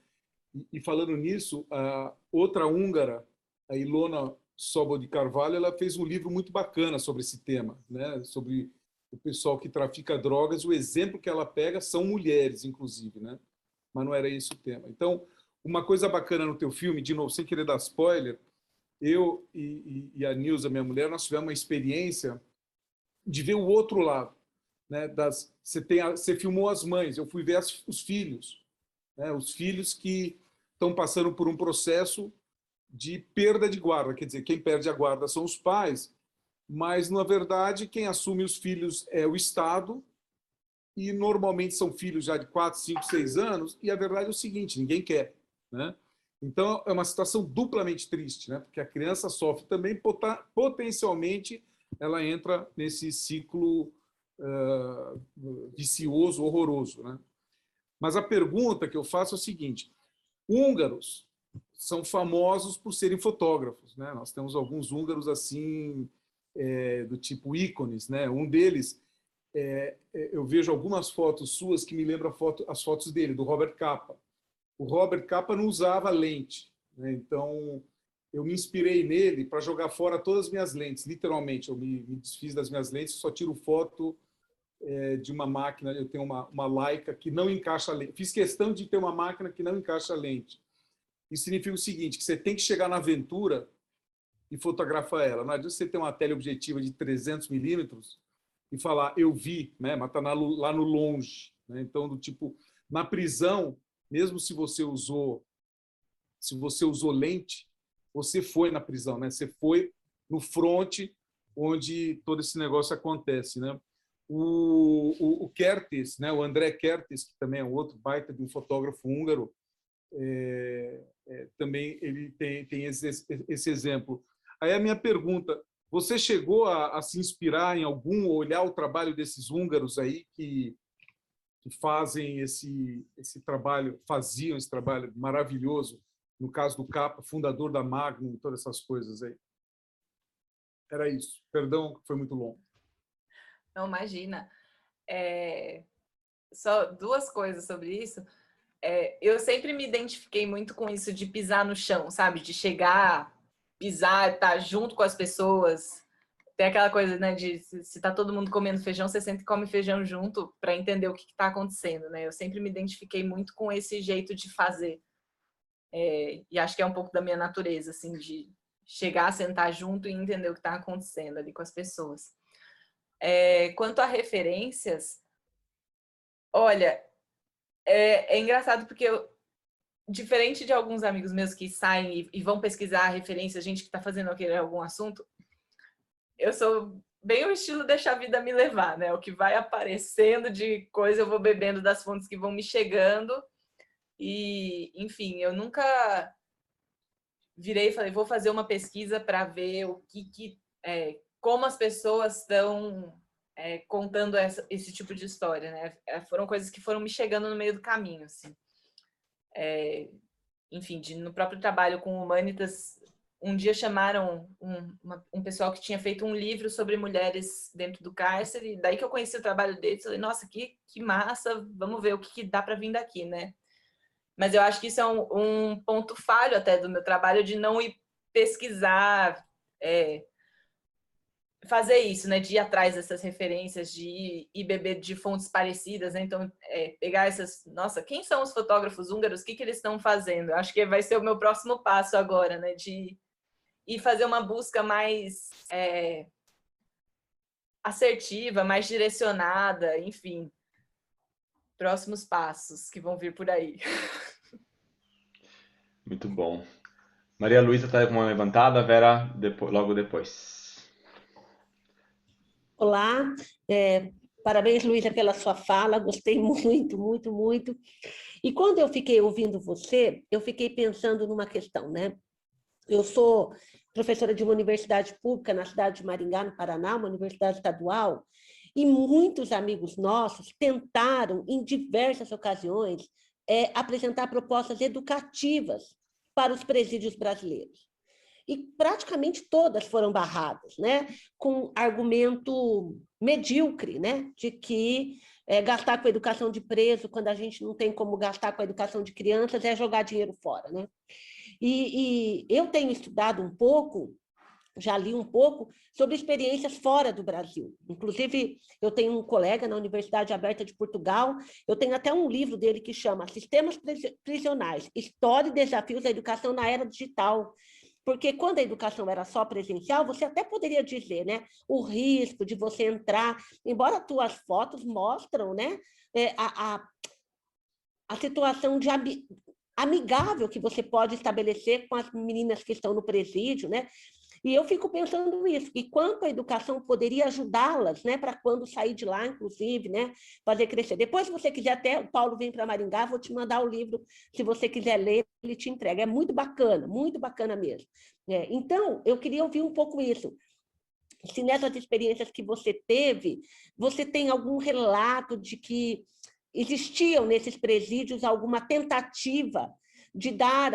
E falando nisso, a outra húngara, a Ilona Sobol de Carvalho, ela fez um livro muito bacana sobre esse tema, né? Sobre o pessoal que trafica drogas. O exemplo que ela pega são mulheres, inclusive, né? Mas não era esse o tema. Então, uma coisa bacana no teu filme, de novo, sem querer dar spoiler, eu e a Nilza, minha mulher, nós tivemos uma experiência de ver o outro lado, né? Você filmou as mães, eu fui ver os filhos, né? Os filhos que estão passando por um processo de perda de guarda, quer dizer, quem perde a guarda são os pais, mas, na verdade, quem assume os filhos é o Estado, e normalmente são filhos já de 4, 5, 6 anos, e a verdade é o seguinte, ninguém quer, né? Então, é uma situação duplamente triste, né? Porque a criança sofre também, potencialmente, ela entra nesse ciclo vicioso, horroroso, né? Mas a pergunta que eu faço é o seguinte: húngaros são famosos por serem fotógrafos, né? Nós temos alguns húngaros assim, do tipo ícones, né? Um deles, eu vejo algumas fotos suas que me lembram as fotos dele, do Robert Capa. O Robert Capa não usava lente, né? Então eu me inspirei nele para jogar fora todas as minhas lentes, literalmente. Eu me desfiz das minhas lentes, só tiro foto de uma máquina. Eu tenho uma Leica que não encaixa lente. Fiz questão de ter uma máquina que não encaixa lente. Isso significa o seguinte, que você tem que chegar na aventura e fotografar ela. Não adianta você ter uma teleobjetiva de 300 milímetros e falar, eu vi, né? Mas está lá no longe. Né? Então, do tipo, na prisão, mesmo se você usou lente, você foi na prisão, né? Você foi no fronte onde todo esse negócio acontece, né? O Kertész, né? O André Kertész, que também é um outro baita de um fotógrafo húngaro, também ele tem esse exemplo. Aí a minha pergunta, você chegou a se inspirar em algum, olhar o trabalho desses húngaros aí que fazem esse trabalho, faziam esse trabalho maravilhoso, no caso do Capa, fundador da Magnum, todas essas coisas aí? Era isso. Perdão, foi muito longo. Não, imagina. Só duas coisas sobre isso. Eu sempre me identifiquei muito com isso de pisar no chão, sabe? De chegar, pisar, estar junto com as pessoas. Tem aquela coisa, né, de se tá todo mundo comendo feijão, você sempre come feijão junto para entender o que está acontecendo, né? Eu sempre me identifiquei muito com esse jeito de fazer. E acho que é um pouco da minha natureza, assim, de chegar, sentar junto e entender o que está acontecendo ali com as pessoas. Quanto a referências, olha, é engraçado porque diferente de alguns amigos meus que saem e vão pesquisar referências, gente que está fazendo algum assunto, eu sou bem o estilo deixar a vida me levar, né? O que vai aparecendo de coisa eu vou bebendo das fontes que vão me chegando e, enfim, eu nunca virei e falei, vou fazer uma pesquisa para ver como as pessoas estão contando esse tipo de história, né? Foram coisas que foram me chegando no meio do caminho, assim. Enfim, no próprio trabalho com Humanitas, um dia chamaram um pessoal que tinha feito um livro sobre mulheres dentro do cárcere, daí que eu conheci o trabalho deles, falei, nossa, que massa, vamos ver o que dá para vir daqui, né? Mas eu acho que isso é um ponto falho até do meu trabalho, de não ir pesquisar, fazer isso, né? De ir atrás dessas referências, de ir beber de fontes parecidas, né? Então, pegar essas... Nossa, quem são os fotógrafos húngaros? O que eles estão fazendo? Eu acho que vai ser o meu próximo passo agora, né? De ir fazer uma busca mais assertiva, mais direcionada, enfim. Próximos passos que vão vir por aí. Muito bom. Maria Luísa está com uma levantada, Vera, logo depois. Olá, parabéns, Luísa, pela sua fala, gostei muito, muito, muito. E quando eu fiquei ouvindo você, eu fiquei pensando numa questão, né? Eu sou professora de uma universidade pública na cidade de Maringá, no Paraná, uma universidade estadual, e muitos amigos nossos tentaram, em diversas ocasiões, apresentar propostas educativas para os presídios brasileiros. E praticamente todas foram barradas, né? Com argumento medíocre, né? De que gastar com a educação de preso, quando a gente não tem como gastar com a educação de crianças, é jogar dinheiro fora, né? E eu tenho estudado um pouco, já li um pouco, sobre experiências fora do Brasil. Inclusive, eu tenho um colega na Universidade Aberta de Portugal, eu tenho até um livro dele que chama Sistemas Prisionais, História e Desafios da Educação na Era Digital. Porque quando a educação era só presencial, você até poderia dizer, né, o risco de você entrar, embora as tuas fotos mostram, né, a situação de amigável que você pode estabelecer com as meninas que estão no presídio, né? E eu fico pensando isso, e quanto a educação poderia ajudá-las, né, para quando sair de lá, inclusive, né, fazer crescer. Depois, se você quiser, até o Paulo vem para Maringá, vou te mandar o livro, se você quiser ler, ele te entrega. É muito bacana mesmo. Então, eu queria ouvir um pouco isso. Se nessas experiências que você teve, você tem algum relato de que existiam nesses presídios alguma tentativa de dar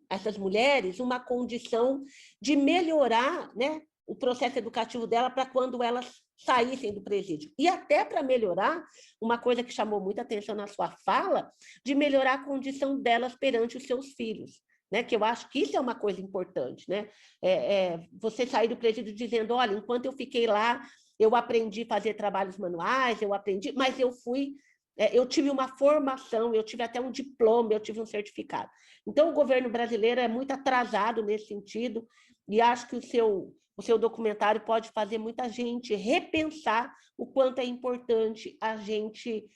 essas mulheres uma condição de melhorar, né, o processo educativo dela para quando elas saíssem do presídio. E até para melhorar, uma coisa que chamou muita atenção na sua fala, de melhorar a condição delas perante os seus filhos. Né, que eu acho que isso é uma coisa importante, né? Você sair do presídio dizendo, olha, enquanto eu fiquei lá, eu aprendi a fazer trabalhos manuais, mas eu tive uma formação, eu tive até um diploma, eu tive um certificado. Então, o governo brasileiro é muito atrasado nesse sentido, e acho que o seu documentário pode fazer muita gente repensar o quanto é importante a gente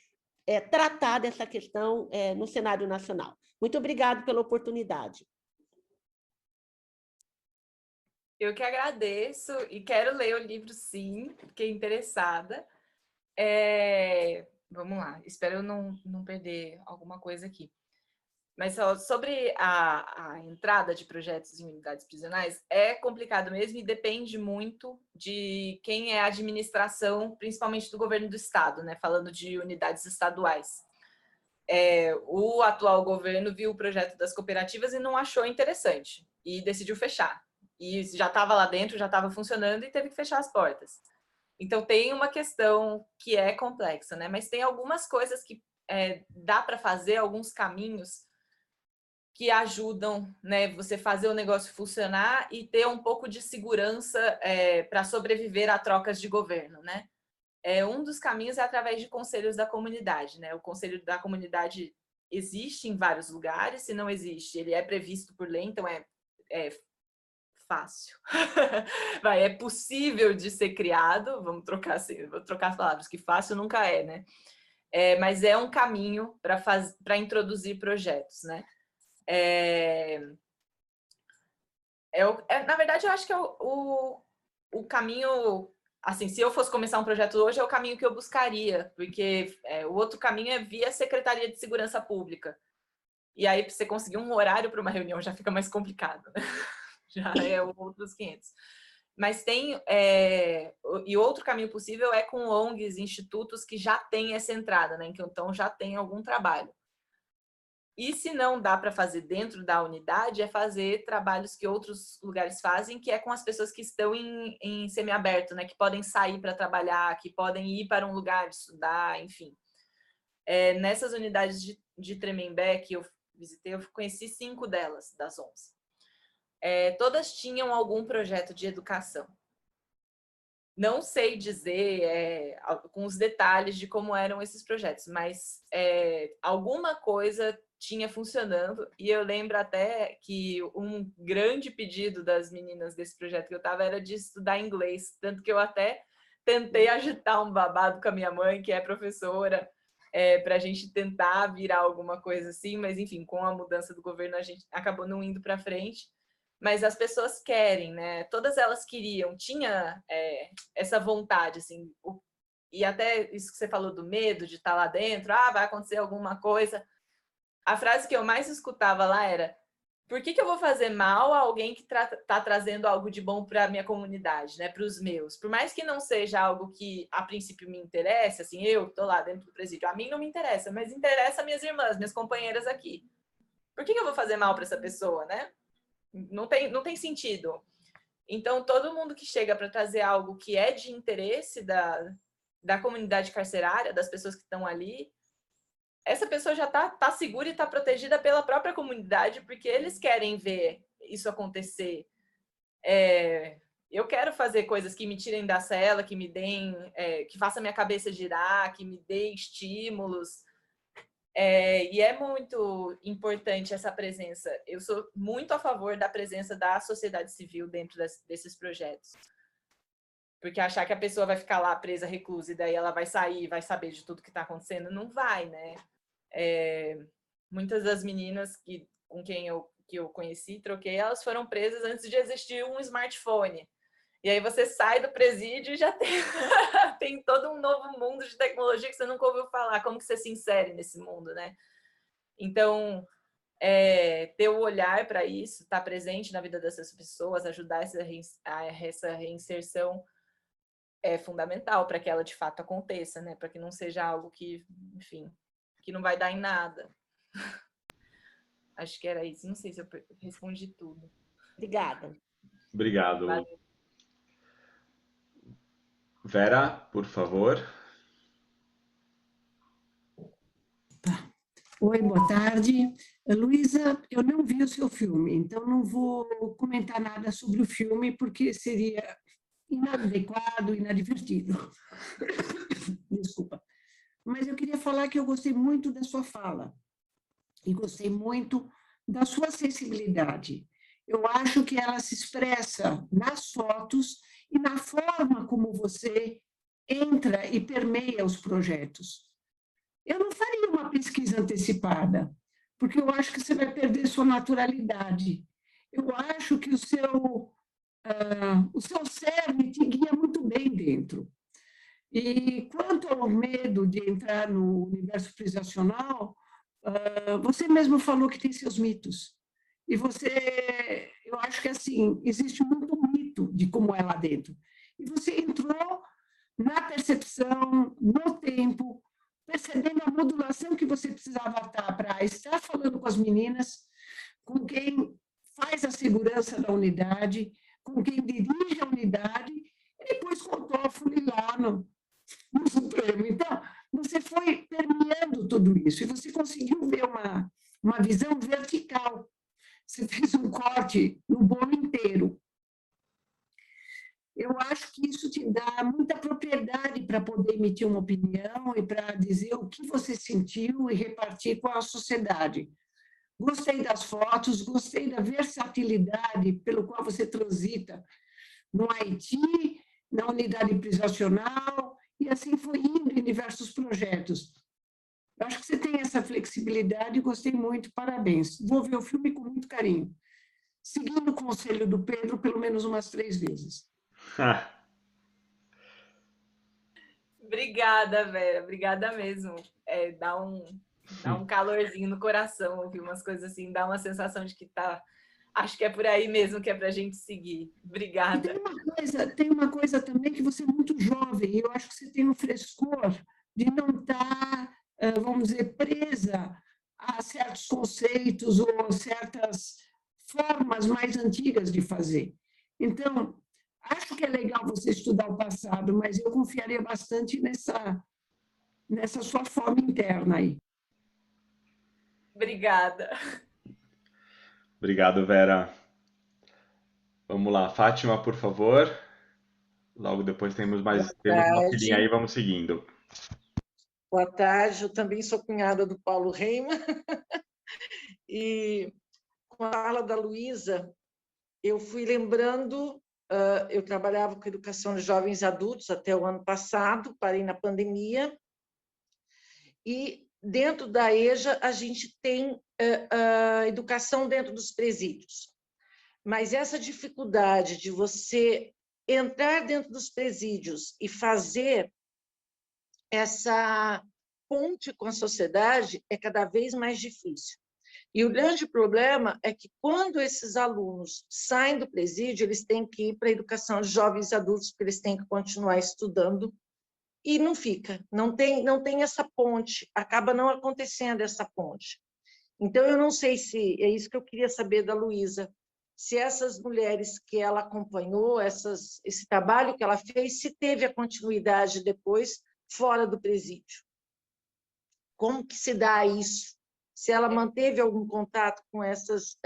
tratar dessa questão no cenário nacional. Muito obrigada pela oportunidade. Eu que agradeço e quero ler o livro, sim, fiquei interessada. Vamos lá, espero eu não perder alguma coisa aqui. Mas sobre a entrada de projetos em unidades prisionais, é complicado mesmo e depende muito de quem é a administração, principalmente do governo do estado, né? Falando de unidades estaduais. O atual governo viu o projeto das cooperativas e não achou interessante, e decidiu fechar. E já estava lá dentro, já estava funcionando e teve que fechar as portas. Então, tem uma questão que é complexa, né? Mas tem algumas coisas que dá para fazer, alguns caminhos que ajudam, né, você fazer o negócio funcionar e ter um pouco de segurança para sobreviver a trocas de governo, né? Um dos caminhos é através de conselhos da comunidade, né? O conselho da comunidade existe em vários lugares, se não existe, ele é previsto por lei, então é fácil. É possível de ser criado, vou trocar as palavras, que fácil nunca é, né? Mas é um caminho para introduzir projetos, né? Na verdade, eu acho que o caminho, assim, se eu fosse começar um projeto hoje, é o caminho que eu buscaria, porque o outro caminho é via Secretaria de Segurança Pública. E aí, para você conseguir um horário para uma reunião, já fica mais complicado, né? Já é outros 500. Mas tem... e outro caminho possível é com ONGs, institutos que já têm essa entrada, né? Que então já tem algum trabalho. E se não dá para fazer dentro da unidade, é fazer trabalhos que outros lugares fazem, que é com as pessoas que estão em semiaberto, né? Que podem sair para trabalhar, que podem ir para um lugar estudar, enfim. Nessas unidades de Tremembé que eu visitei, eu conheci 5 delas, das 11. Todas tinham algum projeto de educação. Não sei dizer com os detalhes de como eram esses projetos, mas alguma coisa tinha funcionando, e eu lembro até que um grande pedido das meninas desse projeto que eu estava era de estudar inglês, tanto que eu até tentei agitar um babado com a minha mãe, que é professora, para a gente tentar virar alguma coisa assim, mas enfim, com a mudança do governo a gente acabou não indo para frente. Mas as pessoas querem, né? Todas elas queriam, tinha essa vontade, assim, e até isso que você falou do medo de estar lá dentro, vai acontecer alguma coisa. A frase que eu mais escutava lá era: por que eu vou fazer mal a alguém que está trazendo algo de bom para a minha comunidade, né? Para os meus? Por mais que não seja algo que a princípio me interesse, assim, eu estou lá dentro do presídio, a mim não me interessa, mas interessa minhas irmãs, minhas companheiras aqui. Por que eu vou fazer mal para essa pessoa, né? Não tem sentido. Então, todo mundo que chega para trazer algo que é de interesse da comunidade carcerária, das pessoas que estão ali, essa pessoa já tá segura e está protegida pela própria comunidade, porque eles querem ver isso acontecer. Eu quero fazer coisas que me tirem da cela, que me deem, que façam minha cabeça girar, que me deem estímulos. E é muito importante essa presença. Eu sou muito a favor da presença da sociedade civil dentro desses projetos. Porque achar que a pessoa vai ficar lá presa, reclusa, e daí ela vai sair e vai saber de tudo que está acontecendo, não vai, né? Muitas das meninas com quem eu conheci, troquei, elas foram presas antes de existir um smartphone. E aí você sai do presídio e já tem todo um novo mundo de tecnologia que você nunca ouviu falar. Como que você se insere nesse mundo, né? Então, ter o olhar para isso, estar presente na vida dessas pessoas, ajudar essa reinserção é fundamental para que ela de fato aconteça, né? Para que não seja algo que, enfim, que não vai dar em nada. Acho que era isso. Não sei se eu respondi tudo. Obrigada. Obrigado. Valeu. Vera, por favor. Oi, boa tarde. Luísa, eu não vi o seu filme, então não vou comentar nada sobre o filme, porque seria inadequado, inadvertido. Desculpa. Mas eu queria falar que eu gostei muito da sua fala e gostei muito da sua sensibilidade. Eu acho que ela se expressa nas fotos e na forma como você entra e permeia os projetos. Eu não faria uma pesquisa antecipada, porque eu acho que você vai perder sua naturalidade. Eu acho que o seu cerne te guia muito bem dentro. E quanto ao medo de entrar no universo prisional, você mesmo falou que tem seus mitos. E eu acho que assim, existe muito mito de como é lá dentro. E você entrou na percepção, no tempo, percebendo a modulação que você precisava estar para estar falando com as meninas, com quem faz a segurança da unidade, com quem dirige a unidade, e depois com o Toffoli lá no Supremo. Então, você foi permeando tudo isso, e você conseguiu ver uma visão vertical. Você fez um corte no bolo inteiro. Eu acho que isso te dá muita propriedade para poder emitir uma opinião e para dizer o que você sentiu e repartir com a sociedade. Gostei das fotos, gostei da versatilidade pelo qual você transita no Haiti, na unidade prisional, e assim foi indo em diversos projetos. Eu acho que você tem essa flexibilidade e gostei muito, parabéns. Vou ver o filme com muito carinho. Seguindo o conselho do Pedro, pelo menos umas 3 vezes. Obrigada, Vera. Obrigada mesmo. Dá um calorzinho no coração ouvir umas coisas assim, dá uma sensação de que tá. Acho que é por aí mesmo que é para a gente seguir. Obrigada. E tem uma coisa também que você é muito jovem, e eu acho que você tem um frescor de não estar, vamos dizer, presa a certos conceitos ou certas formas mais antigas de fazer. Então, acho que é legal você estudar o passado, mas eu confiaria bastante nessa sua forma interna aí. Obrigada. Obrigado, Vera. Vamos lá, Fátima, por favor. Logo depois temos uma filhinha aí, vamos seguindo. Boa tarde, eu também sou cunhada do Paulo Reimann. E com a fala da Luísa, eu fui lembrando, eu trabalhava com educação de jovens e adultos até o ano passado, parei na pandemia, e dentro da EJA a gente tem a educação dentro dos presídios. Mas essa dificuldade de você entrar dentro dos presídios e fazer essa ponte com a sociedade é cada vez mais difícil. E o grande problema é que quando esses alunos saem do presídio, eles têm que ir para a educação de jovens e adultos, porque eles têm que continuar estudando, e não fica, não tem essa ponte, acaba não acontecendo essa ponte. Então, eu não sei se, é isso que eu queria saber da Luísa, se essas mulheres que ela acompanhou, esse trabalho que ela fez, se teve a continuidade depois, fora do presídio. Como que se dá isso? Se ela manteve algum contato com essas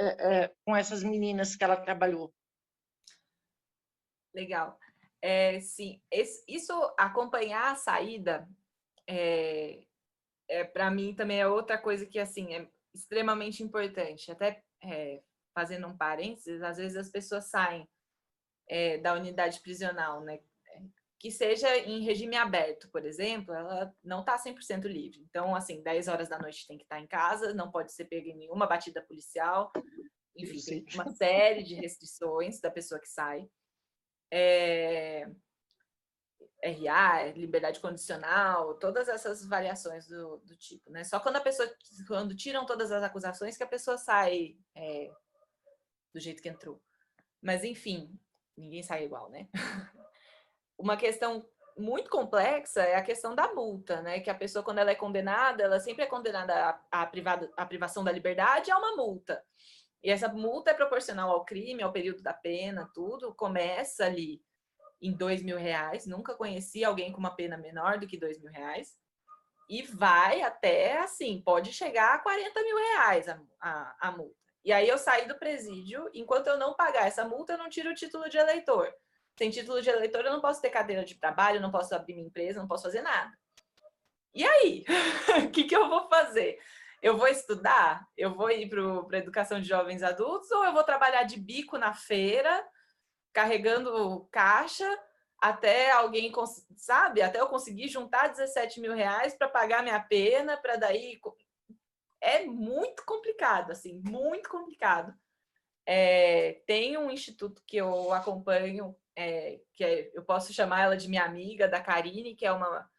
meninas que ela trabalhou? Legal. Sim, isso, acompanhar a saída, para mim também é outra coisa que assim é extremamente importante. Até fazendo um parênteses, às vezes as pessoas saem da unidade prisional, né? Que seja em regime aberto, por exemplo, ela não está 100% livre. Então, assim, 10 horas da noite tem que estar em casa, não pode ser pego em nenhuma batida policial, enfim, tem uma série de restrições da pessoa que sai. RA, liberdade condicional, todas essas variações do tipo, né? Só quando tiram todas as acusações que a pessoa sai do jeito que entrou. Mas, enfim, ninguém sai igual, né? Uma questão muito complexa é a questão da multa, né? Que a pessoa, quando ela é condenada, ela sempre é condenada à privação da liberdade a uma multa. E essa multa é proporcional ao crime, ao período da pena, tudo. Começa ali em R$ 2.000. Nunca conheci alguém com uma pena menor do que R$ 2.000. E vai até, assim, pode chegar a R$ 40.000 a multa. E aí eu saí do presídio, enquanto eu não pagar essa multa, eu não tiro o título de eleitor. Sem título de eleitor, eu não posso ter cadeira de trabalho, não posso abrir minha empresa, não posso fazer nada. E aí? O que eu vou fazer? Eu vou estudar? Eu vou ir para a educação de jovens adultos? Ou eu vou trabalhar de bico na feira, carregando caixa, até alguém, sabe? Até eu conseguir juntar R$ 17.000 para pagar minha pena, para daí... É muito complicado, assim, muito complicado. Tem um instituto que eu acompanho, eu posso chamar ela de minha amiga, da Karine, que é uma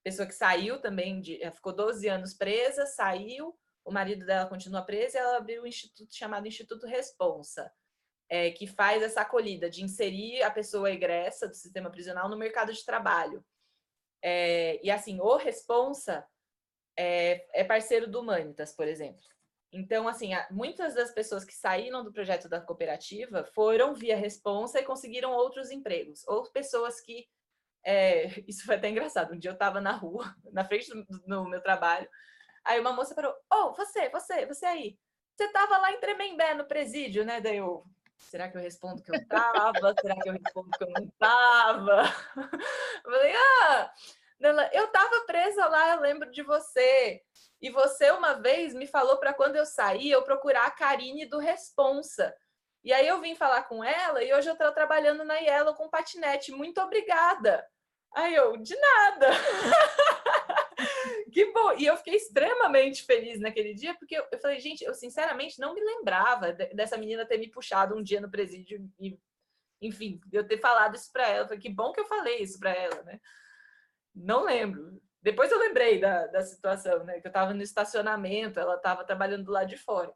pessoa que saiu também, ficou 12 anos presa, saiu, o marido dela continua preso, e ela abriu um instituto chamado Instituto Responsa, que faz essa acolhida de inserir a pessoa egressa do sistema prisional no mercado de trabalho. E assim, o Responsa é parceiro do Humanitas, por exemplo. Então, assim, muitas das pessoas que saíram do projeto da cooperativa foram via Responsa e conseguiram outros empregos. Ou pessoas que... isso foi até engraçado. Um dia eu estava na rua, na frente do meu trabalho, aí uma moça parou, você aí, você estava lá em Tremembé, no presídio, né? Daí eu, será que eu respondo que eu estava? Será que eu respondo que eu não estava? Eu falei, eu estava presa lá, eu lembro de você. E você, uma vez, me falou para quando eu sair, eu procurar a Karine do Responsa. E aí eu vim falar com ela e hoje eu estou trabalhando na Yellow com patinete. Muito obrigada. Aí eu, de nada. Que bom. E eu fiquei extremamente feliz naquele dia, porque eu falei, gente, eu sinceramente não me lembrava dessa menina ter me puxado um dia no presídio e, enfim, eu ter falado isso para ela. Eu falei, que bom que eu falei isso para ela, né? Não lembro. Depois eu lembrei da situação, né? Que eu estava no estacionamento, ela estava trabalhando do lado de fora.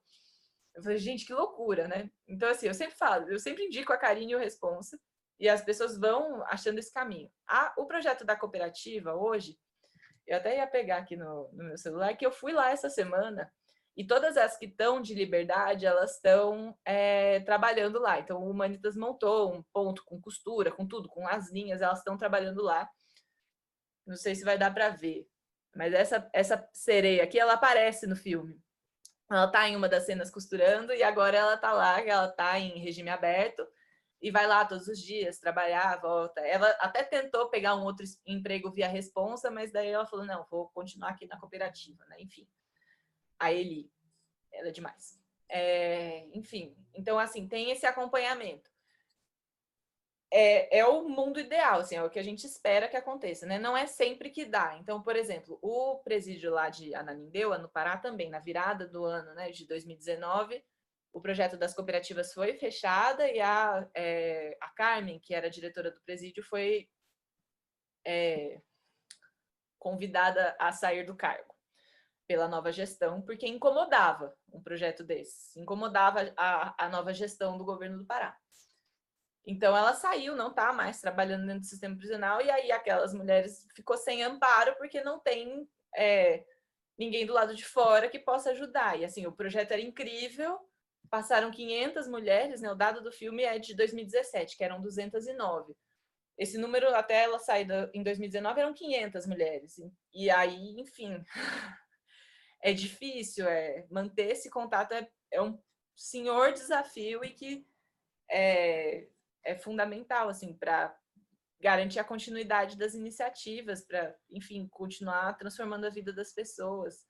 Eu falei, gente, que loucura, né? Então, assim, eu sempre falo, eu sempre indico a Karine e o Responsa, e as pessoas vão achando esse caminho. O projeto da cooperativa, hoje, eu até ia pegar aqui no meu celular, que eu fui lá essa semana, e todas as que estão de liberdade, elas estão trabalhando lá. Então, o Humanitas montou um ponto com costura, com tudo, com as linhas, elas estão trabalhando lá. Não sei se vai dar para ver, mas essa sereia aqui, ela aparece no filme. Ela está em uma das cenas costurando e agora ela está lá, ela está em regime aberto e vai lá todos os dias trabalhar, volta. Ela até tentou pegar um outro emprego via Responsa, mas daí ela falou, não, vou continuar aqui na cooperativa, né? Enfim, a Eli, ela é demais. Enfim, então, assim, tem esse acompanhamento. É o mundo ideal, assim, é o que a gente espera que aconteça, né? Não é sempre que dá. Então, por exemplo, o presídio lá de Ananindeua, no Pará, também, na virada do ano, né, de 2019, o projeto das cooperativas foi fechada e a Carmen, que era diretora do presídio, foi convidada a sair do cargo pela nova gestão, porque incomodava um projeto desse, incomodava a nova gestão do governo do Pará. Então, ela saiu, não está mais trabalhando dentro do sistema prisional, e aí aquelas mulheres ficou sem amparo, porque não tem ninguém do lado de fora que possa ajudar. E assim, o projeto era incrível, passaram 500 mulheres, né? O dado do filme é de 2017, que eram 209. Esse número, até ela sair em 2019, eram 500 mulheres. E aí, enfim, é difícil, manter esse contato é um senhor desafio e que é fundamental, assim, para garantir a continuidade das iniciativas, para, enfim, continuar transformando a vida das pessoas.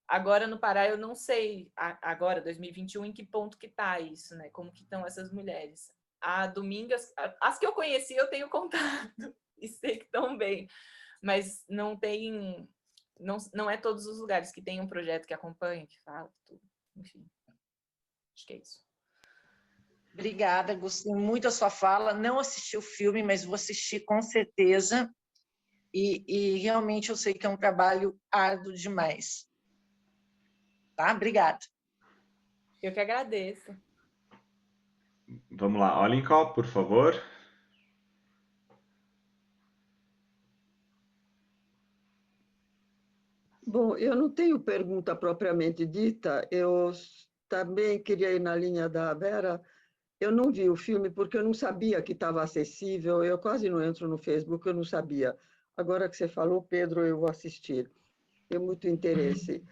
Agora, no Pará, eu não sei, agora, 2021, em que ponto que está isso, né? Como que estão essas mulheres. A Domingas, as que eu conheci, eu tenho contato e sei que estão bem, mas não tem, não é todos os lugares que tem um projeto que acompanha, que fala, tudo. Enfim, acho que é isso. Obrigada, gostei muito da sua fala. Não assisti o filme, mas vou assistir com certeza. E realmente eu sei que é um trabalho árduo demais. Tá? Obrigada. Eu que agradeço. Vamos lá, Olenkov, por favor. Bom, eu não tenho pergunta propriamente dita, eu também queria ir na linha da Vera. Eu não vi o filme porque eu não sabia que estava acessível, eu quase não entro no Facebook, eu não sabia. Agora que você falou, Pedro, eu vou assistir. Tenho muito interesse.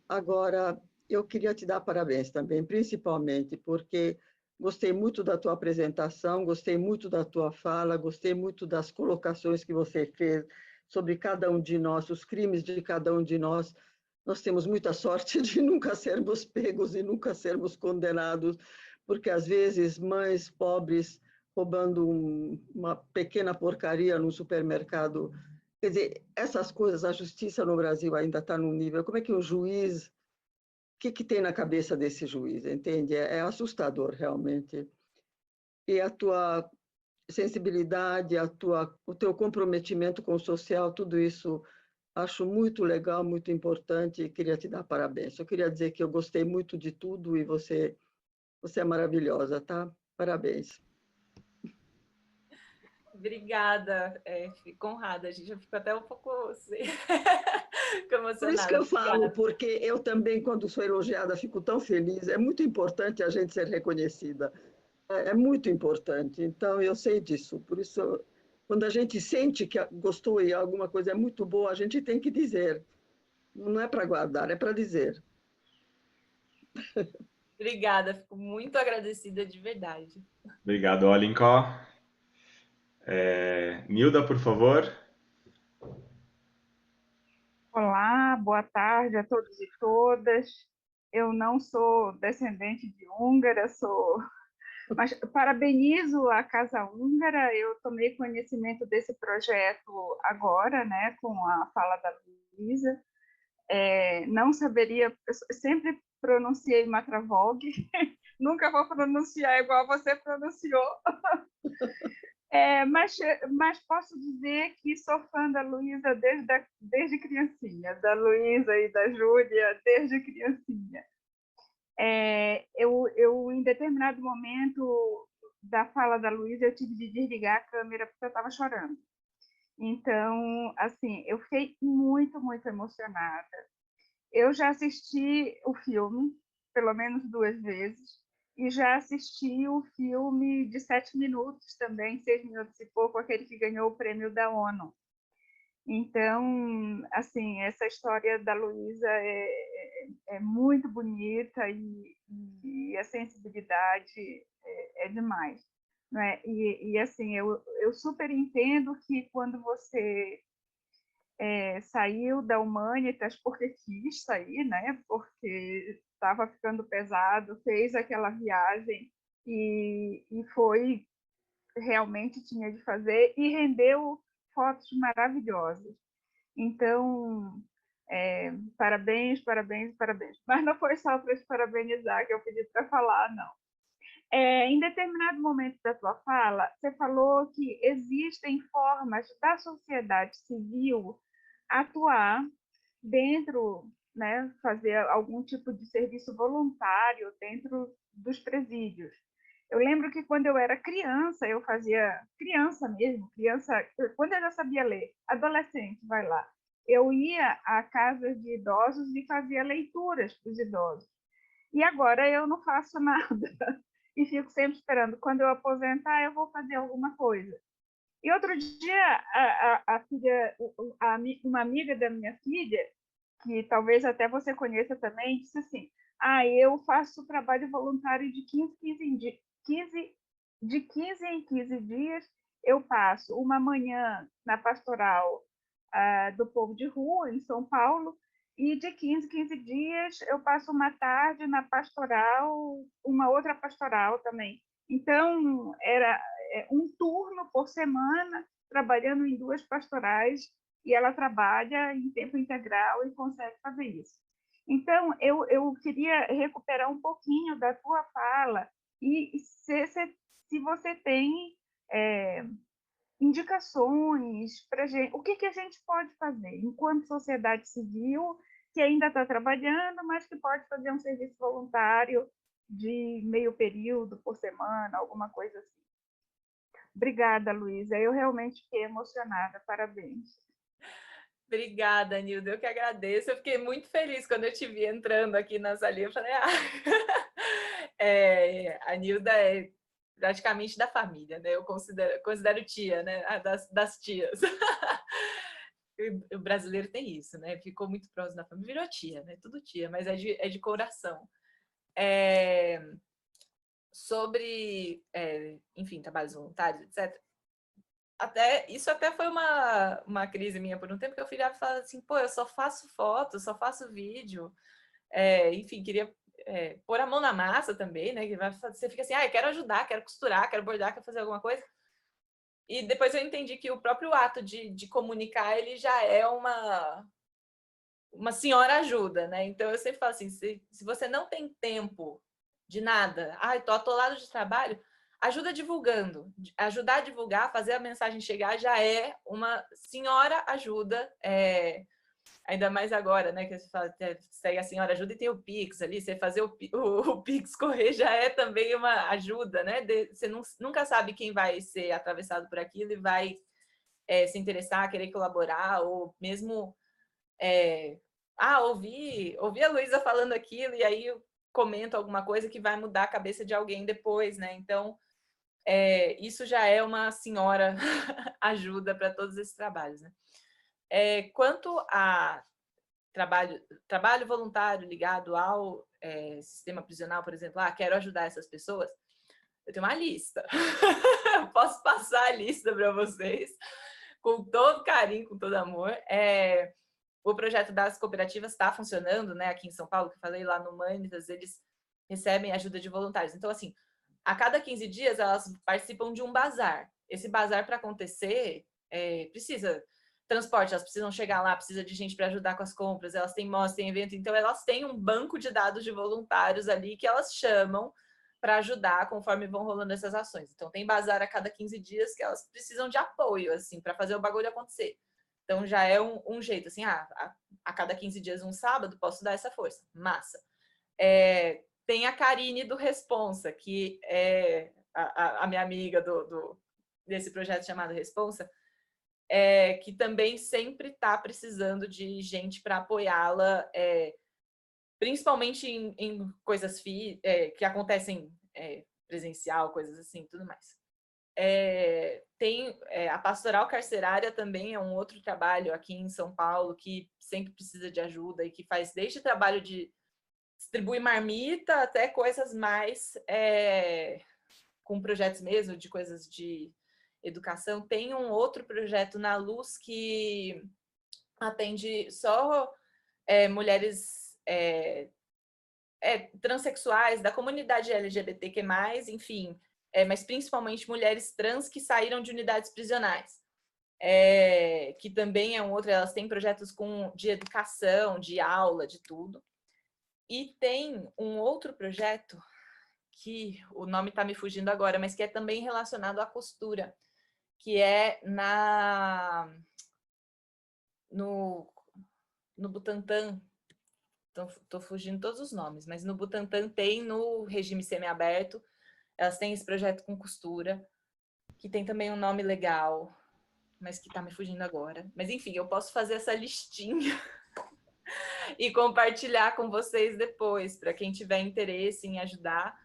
Agora, eu queria te dar parabéns também, principalmente porque gostei muito da tua apresentação, gostei muito da tua fala, gostei muito das colocações que você fez sobre cada um de nós, os crimes de cada um de nós. Nós temos muita sorte de nunca sermos pegos e nunca sermos condenados, porque às vezes mães pobres roubando uma pequena porcaria no supermercado. Quer dizer, essas coisas, a justiça no Brasil ainda está num nível. Como é que o juiz, o que tem na cabeça desse juiz, entende? É assustador, realmente. E a tua sensibilidade, o teu comprometimento com o social, tudo isso acho muito legal, muito importante e queria te dar parabéns. Eu queria dizer que eu gostei muito de tudo e você é maravilhosa, tá? Parabéns. Obrigada, fico honrada, gente. Eu fico até um pouco assim, emocionada. Por isso que eu falo, Obrigada. porque eu também, quando sou elogiada, fico tão feliz. É muito importante a gente ser reconhecida. É muito importante. Então, eu sei disso. Por isso, quando a gente sente que gostou e alguma coisa é muito boa, a gente tem que dizer. Não é para guardar, é para dizer. Obrigada, fico muito agradecida de verdade. Obrigado, Olinkó. Nilda, por favor. Olá, boa tarde a todos e todas. Eu não sou descendente de húngara, mas parabenizo a Casa Húngara. Eu tomei conhecimento desse projeto agora, né, com a fala da Luísa. Não saberia, eu sempre pronunciei Matravog, nunca vou pronunciar igual você pronunciou. Mas posso dizer que sou fã da Luísa desde criancinha, da Luísa e da Júlia desde criancinha. Eu, em determinado momento da fala da Luísa, eu tive de desligar a câmera porque eu estava chorando. Então, assim, eu fiquei muito, muito emocionada. Eu já assisti o filme, pelo menos 2 vezes, e já assisti o filme de 7 minutos também, 6 minutos e pouco, aquele que ganhou o prêmio da ONU. Então, assim, essa história da Luísa é muito bonita e a sensibilidade é demais. Não é? E assim, eu super entendo que quando você saiu da Humanitas porque quis sair, né? Porque estava ficando pesado, fez aquela viagem e foi realmente tinha de fazer e rendeu fotos maravilhosas. Então, parabéns, parabéns, parabéns. Mas não foi só para te parabenizar que eu pedi para falar, não. Em determinado momento da tua fala, você falou que existem formas da sociedade civil atuar dentro, né, fazer algum tipo de serviço voluntário dentro dos presídios. Eu lembro que quando eu era criança, eu fazia, criança mesmo, quando eu já sabia ler, adolescente, vai lá, eu ia a casas de idosos e fazia leituras para os idosos. E agora eu não faço nada e fico sempre esperando. Quando eu aposentar, eu vou fazer alguma coisa. E outro dia, uma amiga da minha filha, que talvez até você conheça também, disse assim: eu faço trabalho voluntário de 15 em 15 dias, eu passo uma manhã na pastoral do povo de rua, em São Paulo, e de 15 em 15 dias eu passo uma tarde na pastoral, uma outra pastoral também. Então, era um turno por semana, trabalhando em 2 pastorais, e ela trabalha em tempo integral e consegue fazer isso. Então, eu queria recuperar um pouquinho da tua fala e se você tem indicações para gente, o que a gente pode fazer enquanto sociedade civil que ainda está trabalhando, mas que pode fazer um serviço voluntário de meio período por semana, alguma coisa assim. Obrigada, Luísa. Eu realmente fiquei emocionada. Parabéns. Obrigada, Nilda. Eu que agradeço. Eu fiquei muito feliz quando eu te vi entrando aqui na salinha. Eu falei, a Nilda é praticamente da família, né? Eu considero tia, né? Das tias. O brasileiro tem isso, né? Ficou muito próximo da família, virou tia, né? Tudo tia, mas é de coração. Sobre, enfim, trabalhos voluntários, etc. Isso até foi uma crise minha por um tempo, que eu filhava e falava assim, pô, eu só faço foto, só faço vídeo. Enfim, queria pôr a mão na massa também, né? Você fica assim, eu quero ajudar, quero costurar, quero bordar, quero fazer alguma coisa. E depois eu entendi que o próprio ato de comunicar, ele já é uma senhora ajuda, né? Então eu sempre falo assim, se você não tem tempo de nada, tô atolado de trabalho, ajuda divulgando. Ajudar a divulgar, fazer a mensagem chegar já é uma senhora ajuda, ainda mais agora, né? Que você fala, segue a senhora ajuda e tem o Pix ali, você fazer o Pix correr já é também uma ajuda, né? Você nunca sabe quem vai ser atravessado por aquilo e vai se interessar, querer colaborar, ou mesmo ouvi a Luísa falando aquilo, e aí eu comento alguma coisa que vai mudar a cabeça de alguém depois, né? Então, isso já é uma senhora ajuda para todos esses trabalhos, né? Quanto a trabalho voluntário ligado ao sistema prisional, por exemplo, quero ajudar essas pessoas, eu tenho uma lista. Eu posso passar a lista para vocês com todo carinho, com todo amor. O projeto das cooperativas está funcionando, né? Aqui em São Paulo, que eu falei lá no Humanitas, eles recebem ajuda de voluntários. Então, assim, a cada 15 dias elas participam de um bazar. Esse bazar, para acontecer, precisa transporte, elas precisam chegar lá, precisa de gente para ajudar com as compras, elas têm mostra, têm evento, então elas têm um banco de dados de voluntários ali que elas chamam para ajudar conforme vão rolando essas ações. Então, tem bazar a cada 15 dias que elas precisam de apoio, assim, para fazer o bagulho acontecer. Então, já é um jeito, assim, a cada 15 dias, um sábado, posso dar essa força. Massa. Tem a Karine do Responsa, que é a minha amiga desse projeto chamado Responsa, que também sempre está precisando de gente para apoiá-la, principalmente em coisas que acontecem presencial, coisas assim, tudo mais. Tem a pastoral carcerária também é um outro trabalho aqui em São Paulo que sempre precisa de ajuda e que faz desde trabalho de distribuir marmita até coisas mais com projetos mesmo, de coisas de educação. Tem um outro projeto na Luz que atende só mulheres transexuais, da comunidade LGBTQ+, enfim, mas principalmente mulheres trans que saíram de unidades prisionais. Que também é um outro, elas têm projetos de educação, de aula, de tudo. E tem um outro projeto, que o nome está me fugindo agora, mas que é também relacionado à costura, que é no Butantã. Estou fugindo todos os nomes, mas no Butantã tem, no regime semiaberto, elas têm esse projeto com costura, que tem também um nome legal, mas que está me fugindo agora. Mas, enfim, eu posso fazer essa listinha e compartilhar com vocês depois, para quem tiver interesse em ajudar,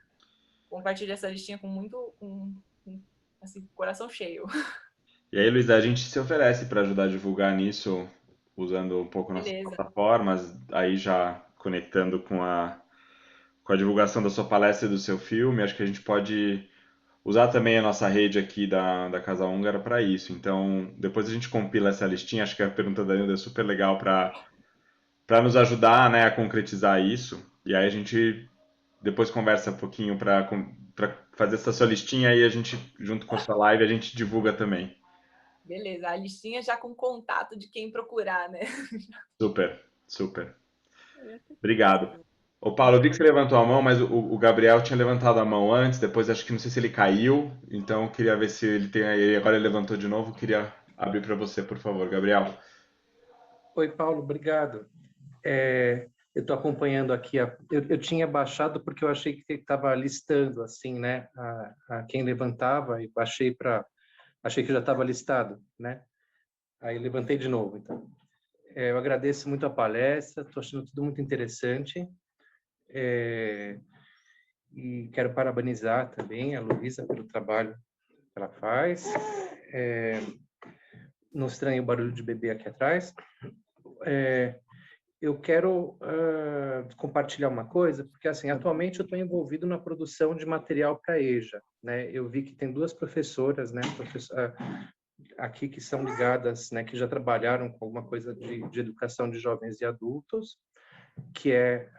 compartilhe essa listinha com assim, coração cheio. E aí, Luísa, a gente se oferece para ajudar a divulgar nisso, usando um pouco nossas plataformas, aí já conectando com a divulgação da sua palestra e do seu filme. Acho que a gente pode usar também a nossa rede aqui da Casa Húngara para isso. Então, depois a gente compila essa listinha. Acho que a pergunta da Nilda é super legal para nos ajudar, né, a concretizar isso. E aí a gente depois conversa um pouquinho para fazer essa sua listinha e a gente, junto com a sua live, a gente divulga também. Beleza, a listinha já com contato de quem procurar, né? Super, super. Obrigado. Ô Paulo, eu vi que você levantou a mão, mas o Gabriel tinha levantado a mão antes, depois acho que não sei se ele caiu, então eu queria ver se ele tem aí, agora ele levantou de novo, queria abrir para você, por favor, Gabriel. Oi, Paulo, obrigado. Eu estou acompanhando aqui, eu tinha baixado porque eu achei que estava listando, assim, né, a quem levantava, e baixei achei que já estava listado, né? Aí levantei de novo, então. Eu agradeço muito a palestra, estou achando tudo muito interessante. E quero parabenizar também a Luísa pelo trabalho que ela faz. Não estranhe o barulho de bebê aqui atrás. Eu quero compartilhar uma coisa, porque assim, atualmente eu estou envolvido na produção de material para a EJA, né? Eu vi que tem duas professoras, né, aqui que são ligadas, né, que já trabalharam com alguma coisa de educação de jovens e adultos, que é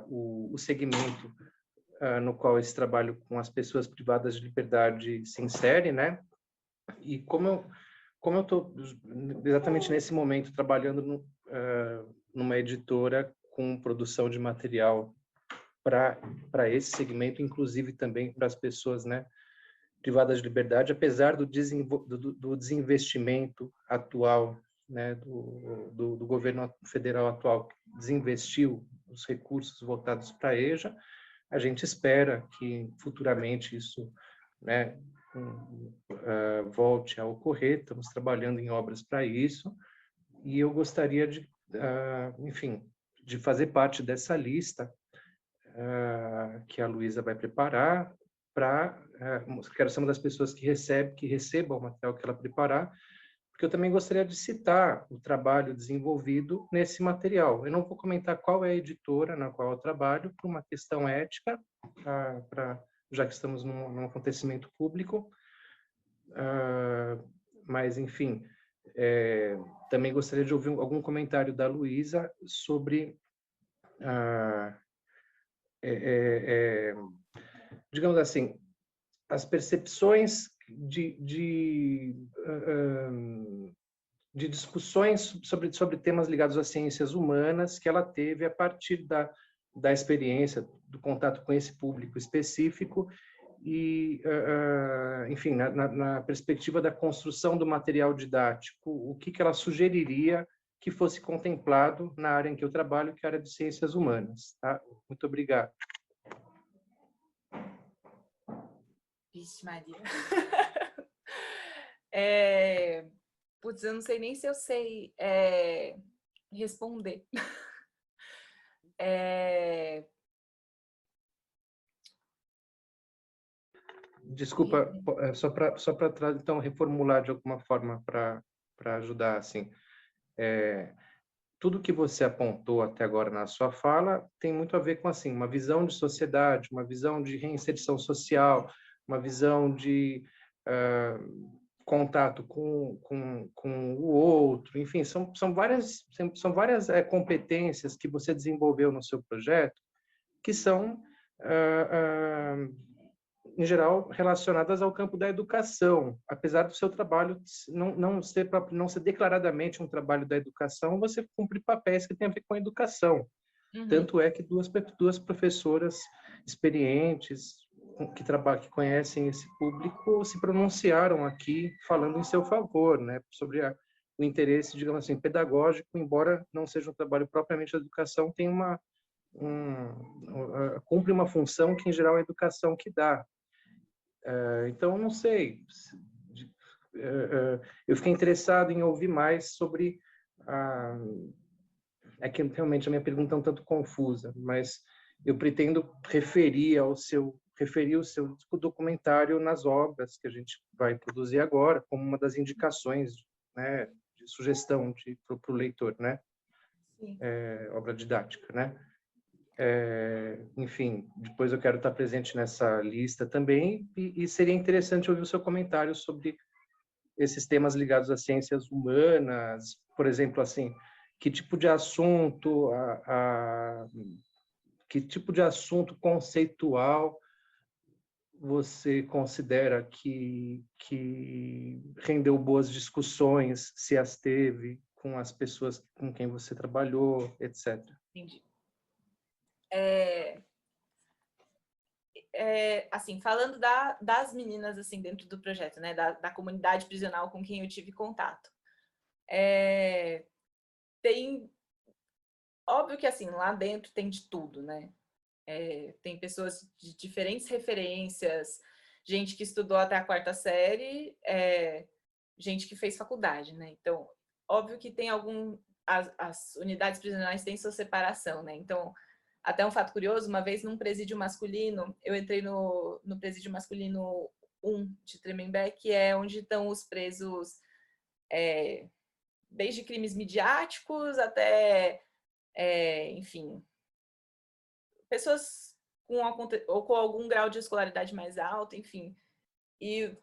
o segmento no qual esse trabalho com as pessoas privadas de liberdade se insere, né? E como eu estou exatamente nesse momento trabalhando numa editora com produção de material para esse segmento, inclusive também para as pessoas, né, privadas de liberdade, apesar do desinvestimento atual, né, do governo federal atual, que desinvestiu os recursos voltados para a EJA, a gente espera que futuramente isso, né, volte a ocorrer. Estamos trabalhando em obras para isso, e eu gostaria de, enfim, de fazer parte dessa lista que a Luísa vai preparar quero ser uma das pessoas que recebam o material que ela preparar, porque eu também gostaria de citar o trabalho desenvolvido nesse material. Eu não vou comentar qual é a editora na qual eu trabalho, por uma questão ética, já que estamos num acontecimento público, mas, enfim, também gostaria de ouvir algum comentário da Luísa sobre, digamos assim, as percepções de discussões sobre temas ligados às ciências humanas que ela teve a partir da experiência, do contato com esse público específico e, enfim, na perspectiva da construção do material didático, o que ela sugeriria que fosse contemplado na área em que eu trabalho, que é a área de ciências humanas. Tá? Muito obrigado. Vixe, Maria. Putz, eu não sei nem se eu sei responder. Desculpa, só para então reformular de alguma forma para ajudar, assim, tudo que você apontou até agora na sua fala tem muito a ver com assim uma visão de sociedade, uma visão de reinserção social, uma visão de contato com o outro, enfim, são várias competências que você desenvolveu no seu projeto que são em geral relacionadas ao campo da educação. Apesar do seu trabalho não ser declaradamente um trabalho da educação, você cumpre papéis que têm a ver com a educação. Uhum. Tanto é que duas professoras experientes que conhecem esse público se pronunciaram aqui falando em seu favor, né, sobre o interesse, digamos assim, pedagógico, embora não seja um trabalho propriamente da educação, tem cumpre uma função que em geral é a educação que dá. Então, não sei, eu fiquei interessado em ouvir mais sobre que realmente a minha pergunta é um tanto confusa, mas eu pretendo referir o seu documentário nas obras que a gente vai produzir agora, como uma das indicações, né, de sugestão para o leitor, né? Sim. Obra didática, né? Enfim, depois eu quero estar presente nessa lista também, e seria interessante ouvir o seu comentário sobre esses temas ligados às ciências humanas, por exemplo, assim, que tipo de assunto, que tipo de assunto conceitual você considera que rendeu boas discussões, se as teve, com as pessoas com quem você trabalhou, etc. Entendi. Assim, falando das meninas assim dentro do projeto, né, da comunidade prisional com quem eu tive contato, tem, óbvio que assim lá dentro tem de tudo, né? Tem pessoas de diferentes referências, gente que estudou até a 4ª série, gente que fez faculdade, né? Então, óbvio que tem as unidades prisionais têm sua separação, né? Então, até um fato curioso, uma vez num presídio masculino, eu entrei no presídio masculino 1 de Tremembé, que é onde estão os presos, desde crimes midiáticos até, enfim, pessoas com algum grau de escolaridade mais alto, enfim. E,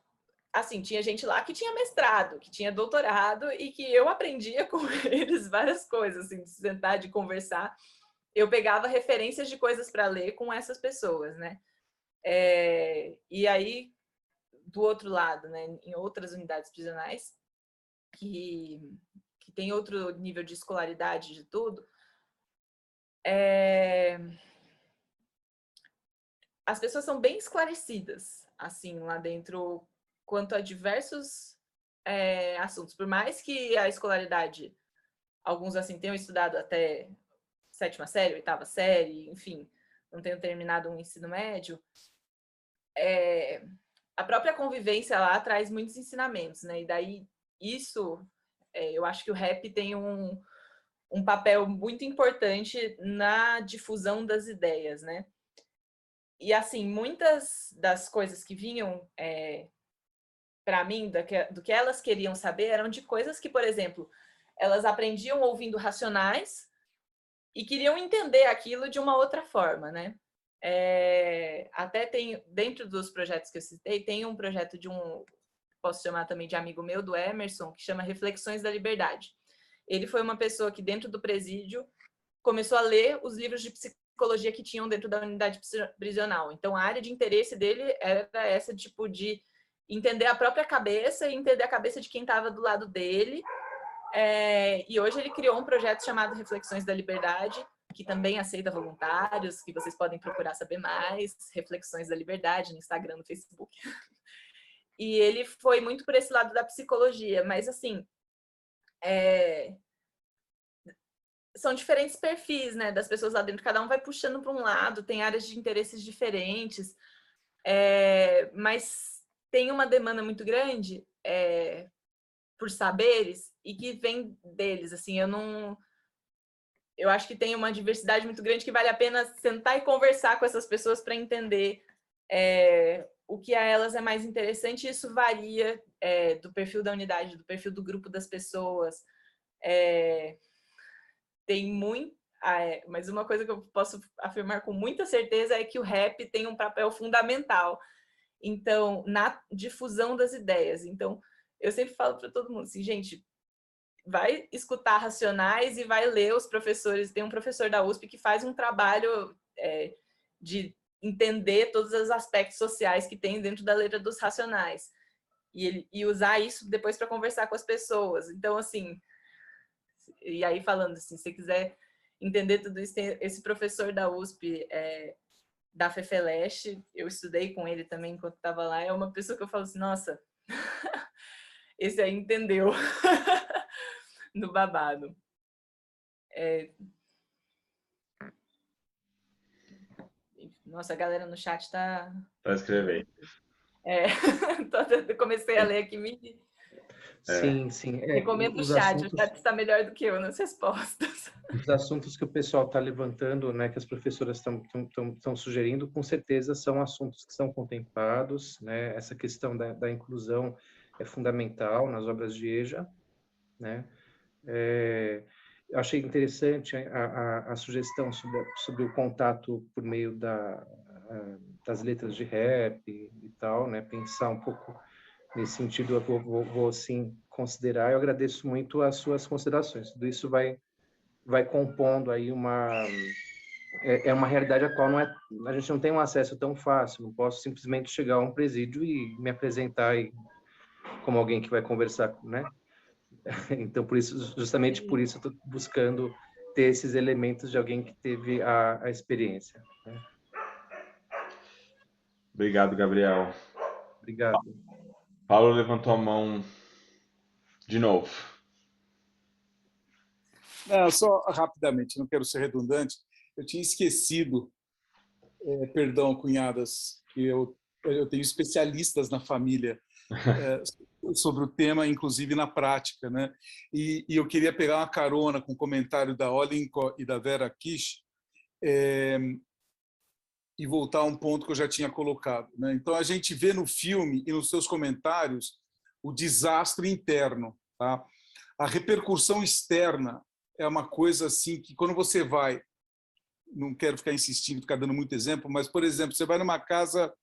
assim, tinha gente lá que tinha mestrado, que tinha doutorado, e que eu aprendia com eles várias coisas, assim, de sentar, de conversar. Eu pegava referências de coisas para ler com essas pessoas, né? E aí, do outro lado, né, em outras unidades prisionais, que tem outro nível de escolaridade de tudo, as pessoas são bem esclarecidas, assim, lá dentro, quanto a diversos assuntos. Por mais que a escolaridade, alguns, assim, tenham estudado até 7ª série, 8ª série, enfim, não tenham terminado um ensino médio, a própria convivência lá traz muitos ensinamentos, né? E daí, isso, eu acho que o rap tem um papel muito importante na difusão das ideias, né? E, assim, muitas das coisas que vinham para mim, do que elas queriam saber, eram de coisas que, por exemplo, elas aprendiam ouvindo Racionais e queriam entender aquilo de uma outra forma, né? Até tem, dentro dos projetos que eu citei, tem um projeto posso chamar também de amigo meu, do Emerson, que chama Reflexões da Liberdade. Ele foi uma pessoa que, dentro do presídio, começou a ler os livros de psicologia que tinham dentro da unidade prisional. Então, a área de interesse dele era essa, tipo, de entender a própria cabeça e entender a cabeça de quem estava do lado dele. E hoje ele criou um projeto chamado Reflexões da Liberdade, que também aceita voluntários, que vocês podem procurar saber mais, Reflexões da Liberdade, no Instagram, no Facebook. E ele foi muito por esse lado da psicologia, mas, assim, são diferentes perfis, né, das pessoas lá dentro, cada um vai puxando para um lado, tem áreas de interesses diferentes, mas tem uma demanda muito grande por saberes e que vem deles, assim, eu acho que tem uma diversidade muito grande que vale a pena sentar e conversar com essas pessoas para entender o que a elas é mais interessante, e isso varia do perfil da unidade, do perfil do grupo das pessoas. Tem muito... mas uma coisa que eu posso afirmar com muita certeza é que o rap tem um papel fundamental, então, na difusão das ideias. Então, eu sempre falo para todo mundo assim, gente, vai escutar Racionais e vai ler os professores. Tem um professor da USP que faz um trabalho de entender todos os aspectos sociais que tem dentro da letra dos Racionais e usar isso depois para conversar com as pessoas. Então, assim, e aí falando assim, se você quiser entender tudo isso, tem esse professor da USP, da FEFELESH, eu estudei com ele também enquanto estava lá, é uma pessoa que eu falo assim, nossa, esse aí entendeu no babado. Nossa, a galera no chat tá... Para escrever. Comecei a ler aqui, Sim, sim. Recomendo o chat, o chat está melhor do que eu nas respostas. Os assuntos que o pessoal está levantando, né, que as professoras estão sugerindo, com certeza são assuntos que são contemplados, né? Essa questão da inclusão é fundamental nas obras de EJA, né? Eu achei interessante a sugestão sobre o contato por meio das letras de rap e tal, né? Pensar um pouco nesse sentido, eu vou sim considerar. Eu agradeço muito as suas considerações. Tudo isso vai compondo aí uma realidade a qual a gente não tem um acesso tão fácil. Não posso simplesmente chegar a um presídio e me apresentar como alguém que vai conversar, né? Então, justamente por isso, eu estou buscando ter esses elementos de alguém que teve a experiência, né? Obrigado, Gabriel. Obrigado. Paulo levantou a mão de novo. Não, só rapidamente, não quero ser redundante, eu tinha esquecido, perdão, cunhadas, que eu tenho especialistas na família sobre o tema, inclusive na prática, né? E eu queria pegar uma carona com o comentário da Olinko e da Vera Kish, e voltar a um ponto que eu já tinha colocado, né? Então, a gente vê no filme e nos seus comentários o desastre interno, tá? A repercussão externa é uma coisa assim que, quando você vai, não quero ficar insistindo, ficar dando muito exemplo, mas, por exemplo, você vai numa casa,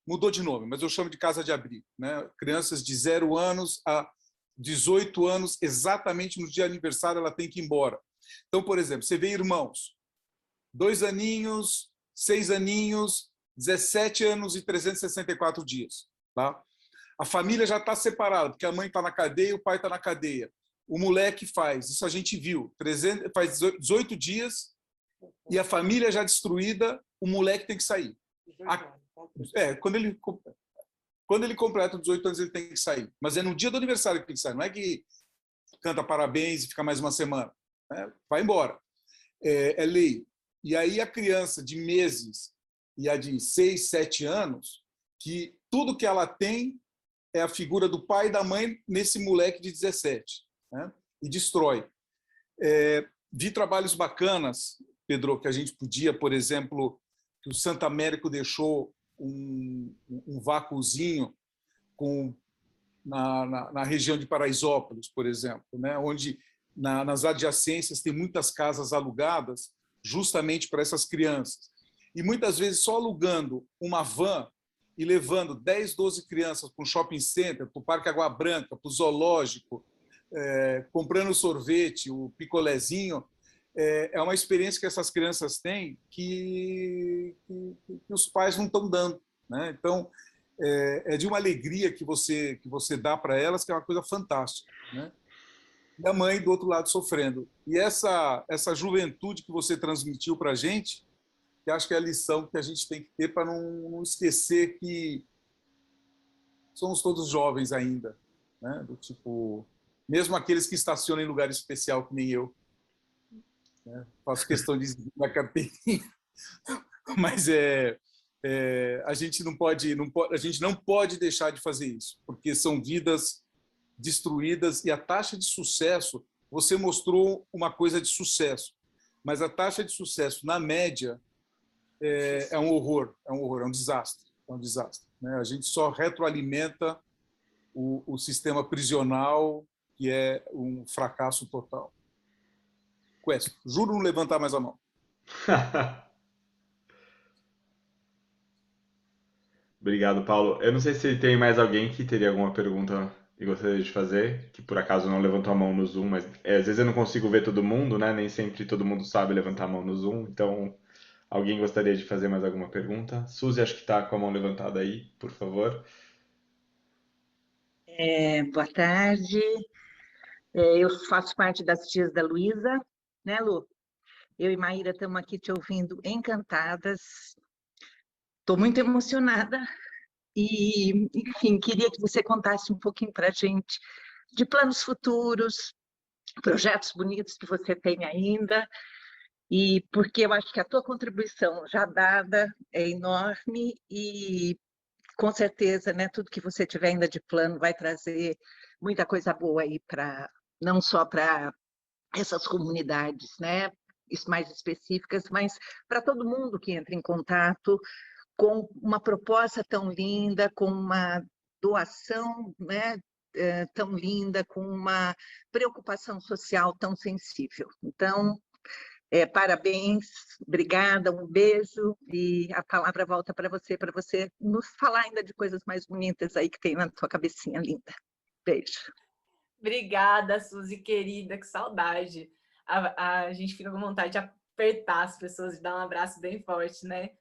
mudou de nome, mas eu chamo de casa de abrigo, né? Crianças de 0 anos a 18 anos, exatamente no dia de aniversário, ela tem que ir embora. Então, por exemplo, você vê irmãos, 2 aninhos, 6 aninhos, 17 anos e 364 dias. Tá? A família já está separada, porque a mãe está na cadeia e o pai está na cadeia. O moleque faz, isso a gente viu, faz 18 dias e a família já destruída, o moleque tem que sair. Quando ele completa 18 anos, ele tem que sair. Mas é no dia do aniversário que tem que sair, não é que canta parabéns e fica mais uma semana. Vai embora. É lei. E aí a criança de meses e a de 6, 7 anos, que tudo que ela tem é a figura do pai e da mãe nesse moleque de 17, né? E destrói. Vi trabalhos bacanas, Pedro, que a gente podia, por exemplo, que o Santo Américo deixou um vácuozinho na região de Paraisópolis, por exemplo, né? Onde nas adjacências tem muitas casas alugadas justamente para essas crianças. E muitas vezes só alugando uma van e levando 10, 12 crianças para um shopping center, para o Parque Água Branca, para o zoológico, comprando sorvete, o picolézinho, é uma experiência que essas crianças têm que os pais não estão dando, né? Então, é de uma alegria que você dá para elas, que é uma coisa fantástica, né? E a mãe do outro lado sofrendo. E essa juventude que você transmitiu para a gente, que acho que é a lição que a gente tem que ter para não esquecer que somos todos jovens ainda, né? Do tipo, mesmo aqueles que estacionam em lugar especial, que nem eu, né? Faço questão de dizer na carteirinha, mas a gente não pode deixar de fazer isso, porque são vidas destruídas, e a taxa de sucesso, você mostrou uma coisa de sucesso, mas a taxa de sucesso, na média, é um horror, é um desastre, né? A gente só retroalimenta o sistema prisional, que é um fracasso total. Quest, juro não levantar mais a mão. Obrigado, Paulo. Eu não sei se tem mais alguém que teria alguma pergunta e gostaria de fazer, que por acaso não levantou a mão no Zoom, mas às vezes eu não consigo ver todo mundo, né? Nem sempre todo mundo sabe levantar a mão no Zoom, então alguém gostaria de fazer mais alguma pergunta? Suzy, acho que está com a mão levantada aí, por favor. Boa tarde. Eu faço parte das tias da Luísa, né, Lu? Eu e Maíra estamos aqui te ouvindo encantadas. Estou muito emocionada e, enfim, queria que você contasse um pouquinho para a gente de planos futuros, projetos bonitos que você tem ainda, e porque eu acho que a tua contribuição já dada é enorme e, com certeza, né, tudo que você tiver ainda de plano vai trazer muita coisa boa aí para não só para essas comunidades, né, mais específicas, mas para todo mundo que entra em contato com uma proposta tão linda, com uma doação, né, tão linda, com uma preocupação social tão sensível. Então, parabéns, obrigada, um beijo, e a palavra volta para você nos falar ainda de coisas mais bonitas aí que tem na tua cabecinha linda. Beijo. Obrigada, Suzy, querida, que saudade. A gente fica com vontade de apertar as pessoas e dar um abraço bem forte, né?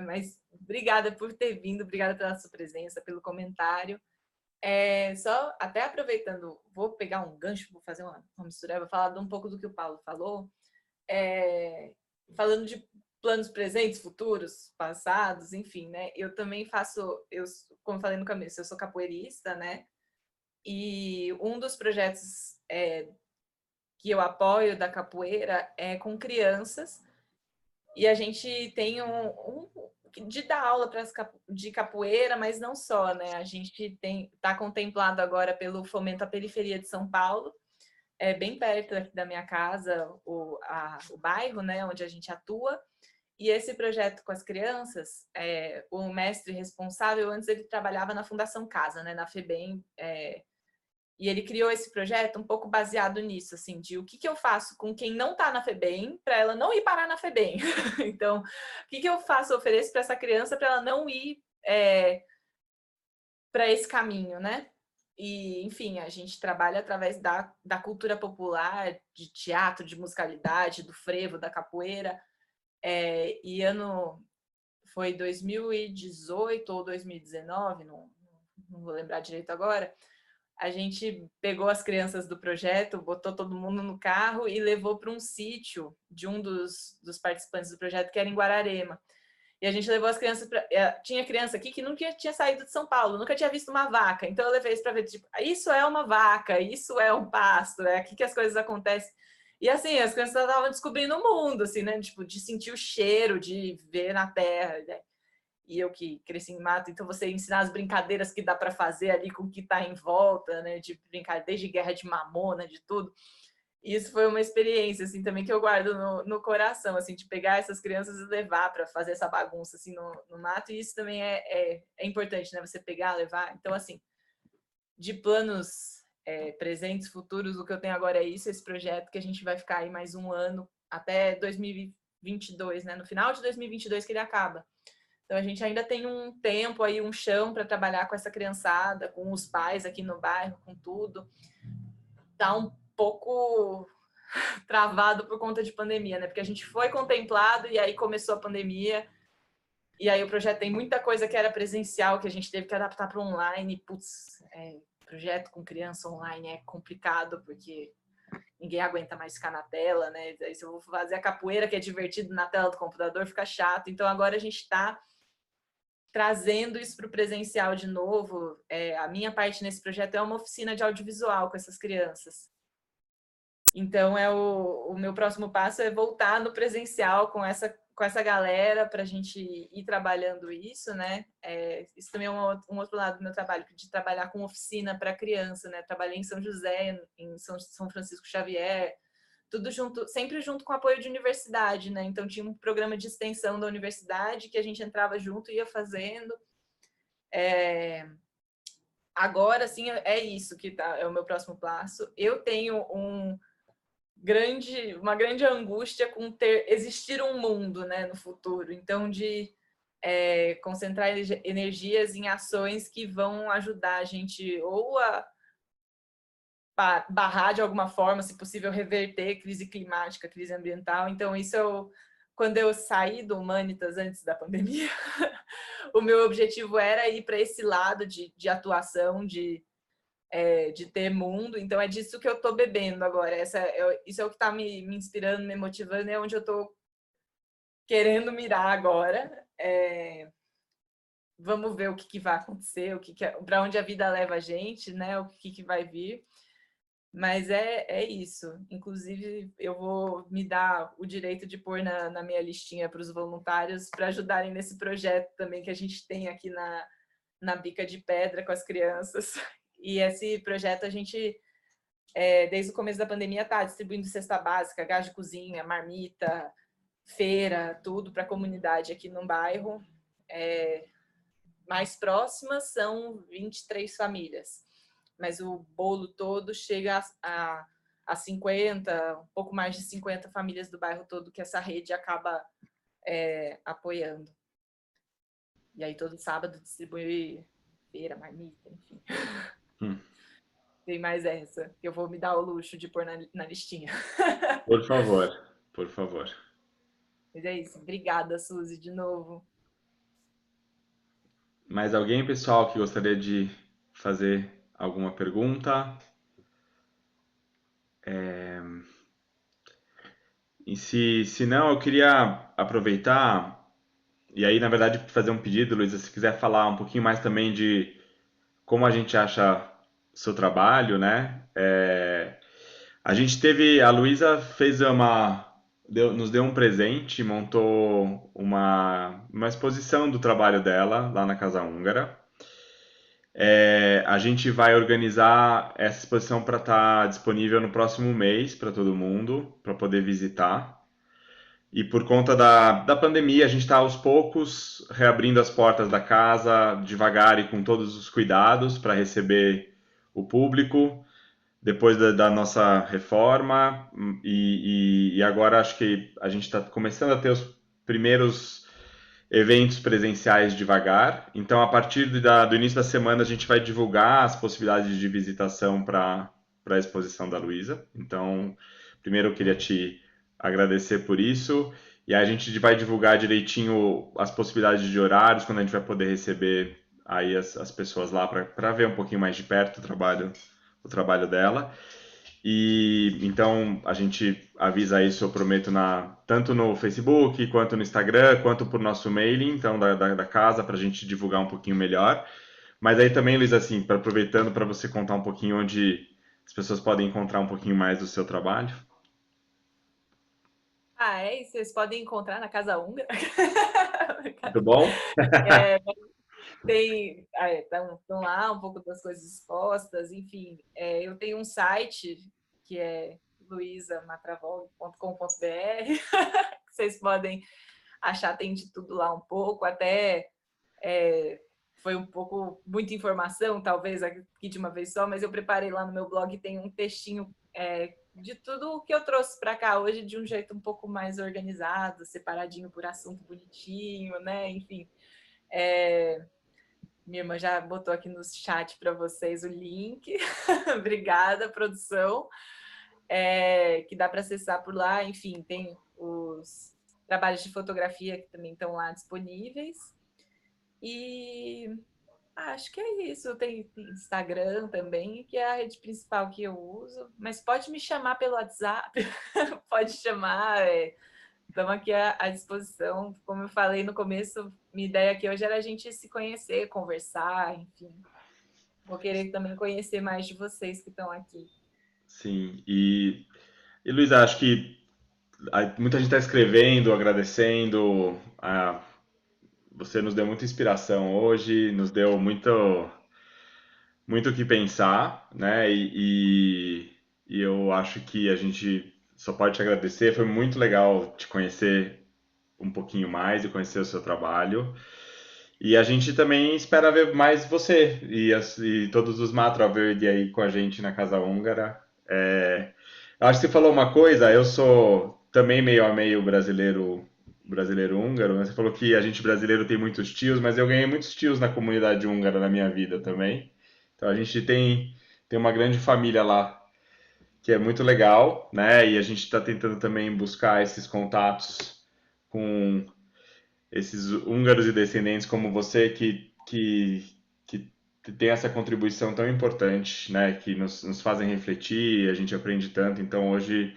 Mas obrigada por ter vindo, obrigada pela sua presença, pelo comentário. Só até aproveitando, vou pegar um gancho, vou fazer uma mistura, vou falar um pouco do que o Paulo falou. Falando de planos presentes, futuros, passados, enfim, né? Eu também faço, como falei no começo, eu sou capoeirista, né? E um dos projetos que eu apoio da capoeira é com crianças. E a gente tem de dar aula de capoeira, mas não só, né? A gente está contemplado agora pelo Fomento à Periferia de São Paulo, bem perto aqui da minha casa, o bairro, né, onde a gente atua. E esse projeto com as crianças, o mestre responsável, antes ele trabalhava na Fundação Casa, né, na FEBEM, e ele criou esse projeto um pouco baseado nisso, assim, de o que eu faço com quem não está na FEBEM para ela não ir parar na FEBEM. Então, o que eu faço, ofereço para essa criança para ela não ir para esse caminho, né? E, enfim, a gente trabalha através da cultura popular, de teatro, de musicalidade, do frevo, da capoeira. E foi 2018 ou 2019, não vou lembrar direito agora, a gente pegou as crianças do projeto, botou todo mundo no carro e levou para um sítio de um dos participantes do projeto, que era em Guararema. E a gente levou as crianças para... Tinha criança aqui que nunca tinha saído de São Paulo, nunca tinha visto uma vaca. Então eu levei eles para ver, tipo, isso é uma vaca, isso é um pasto, é aqui que as coisas acontecem. E assim, as crianças estavam descobrindo o mundo, assim, né? Tipo, de sentir o cheiro, de ver na terra, né? E eu que cresci em mato, então você ensinar as brincadeiras que dá para fazer ali com o que está em volta, né? De brincar desde guerra de mamona, de tudo. Isso foi uma experiência, assim, também que eu guardo no coração, assim, de pegar essas crianças e levar para fazer essa bagunça, assim, no mato. E isso também é importante, né? Você pegar, levar. Então, assim, de planos presentes, futuros, o que eu tenho agora é isso, esse projeto que a gente vai ficar aí mais um ano, até 2022, né? No final de 2022 que ele acaba. Então, a gente ainda tem um tempo aí, um chão para trabalhar com essa criançada, com os pais aqui no bairro, com tudo. Tá um pouco travado por conta de pandemia, né? Porque a gente foi contemplado e aí começou a pandemia. E aí o projeto tem muita coisa que era presencial, que a gente teve que adaptar para online. Putz, projeto com criança online é complicado, porque ninguém aguenta mais ficar na tela, né? Aí se eu vou fazer a capoeira, que é divertido na tela do computador, fica chato. Então agora a gente está trazendo isso para o presencial de novo. A minha parte nesse projeto é uma oficina de audiovisual com essas crianças. Então, o meu próximo passo é voltar no presencial com essa galera para a gente ir trabalhando isso, né? Isso também é um outro lado do meu trabalho, de trabalhar com oficina para criança, né? Trabalhei em São José, em São Francisco Xavier, tudo junto, sempre junto com apoio de universidade, né? Então, tinha um programa de extensão da universidade que a gente entrava junto e ia fazendo. Agora, assim, é isso que é o meu próximo passo. Eu tenho uma grande angústia com existir um mundo, né, no futuro. Então, de concentrar energias em ações que vão ajudar a gente ou a barrar de alguma forma, se possível, reverter crise climática, crise ambiental. Então, isso quando eu saí do Humanitas antes da pandemia, o meu objetivo era ir para esse lado de atuação, de ter mundo. Então, é disso que eu estou bebendo agora. Isso é o que está me inspirando, me motivando, é onde eu estou querendo mirar agora. Vamos ver o que vai acontecer, para onde a vida leva a gente, né? O que vai vir. Mas é isso. Inclusive, eu vou me dar o direito de pôr na minha listinha para os voluntários para ajudarem nesse projeto também que a gente tem aqui na Bica de Pedra com as crianças. E esse projeto a gente, desde o começo da pandemia, está distribuindo cesta básica, gás de cozinha, marmita, feira, tudo para a comunidade aqui no bairro. Mais próximas são 23 famílias. Mas o bolo todo chega a 50, um pouco mais de 50 famílias do bairro todo que essa rede acaba apoiando. E aí todo sábado distribui feira, marmita, enfim. Tem mais essa, que eu vou me dar o luxo de pôr na listinha. Por favor, por favor. Mas é isso. Obrigada, Suzy, de novo. Mais alguém, pessoal, que gostaria de fazer alguma pergunta? E se não, eu queria aproveitar, e aí, na verdade, fazer um pedido, Luísa, se quiser falar um pouquinho mais também de como a gente acha o seu trabalho, né? A Luísa fez nos deu um presente, montou uma exposição do trabalho dela lá na Casa Húngara. A gente vai organizar essa exposição para estar disponível no próximo mês para todo mundo, para poder visitar. E por conta da pandemia, a gente está aos poucos reabrindo as portas da casa, devagar e com todos os cuidados para receber o público, depois da nossa reforma. E agora acho que a gente está começando a ter os primeiros eventos presenciais devagar. Então, a partir do início da semana, a gente vai divulgar as possibilidades de visitação para a exposição da Luísa. Então, primeiro eu queria te agradecer por isso. E aí a gente vai divulgar direitinho as possibilidades de horários, quando a gente vai poder receber aí as pessoas lá para ver um pouquinho mais de perto o trabalho dela. E então a gente avisa isso, eu prometo, tanto no Facebook, quanto no Instagram, quanto por nosso mailing, então da casa, para a gente divulgar um pouquinho melhor. Mas aí também, Luiz, assim, aproveitando para você contar um pouquinho onde as pessoas podem encontrar um pouquinho mais do seu trabalho. E vocês podem encontrar na Casa Húngara. Muito bom. Estão lá um pouco das coisas expostas, enfim. Eu tenho um site que é luisamatravol.com.br, que vocês podem achar, tem de tudo lá um pouco, até foi um pouco, muita informação, talvez aqui de uma vez só, mas eu preparei lá no meu blog, tem um textinho de tudo o que eu trouxe para cá hoje de um jeito um pouco mais organizado, separadinho por assunto bonitinho, né? Enfim. Minha irmã já botou aqui no chat para vocês o link. Obrigada, produção. Que dá para acessar por lá. Enfim, tem os trabalhos de fotografia que também estão lá disponíveis. E acho que é isso. Tem Instagram também, que é a rede principal que eu uso. Mas pode me chamar pelo WhatsApp. Pode chamar. Estamos aqui à disposição. Como eu falei no começo, minha ideia aqui hoje era a gente se conhecer, conversar, enfim. Vou querer também conhecer mais de vocês que estão aqui. Sim, e Luísa, acho que muita gente está escrevendo, agradecendo. Você nos deu muita inspiração hoje, nos deu muito o que pensar, né? E eu acho que a gente só pode te agradecer. Foi muito legal te conhecer um pouquinho mais e conhecer o seu trabalho. E a gente também espera ver mais você e todos os Matraverde aí com a gente na Casa Húngara. Acho que você falou uma coisa, eu sou também meio a meio brasileiro-húngaro, né? Você falou que a gente brasileiro tem muitos tios, mas eu ganhei muitos tios na comunidade húngara na minha vida também. Então a gente tem uma grande família lá, que é muito legal, né? E a gente está tentando também buscar esses contatos com esses húngaros e descendentes como você que tem essa contribuição tão importante, né? Que nos fazem refletir, a gente aprende tanto. Então hoje,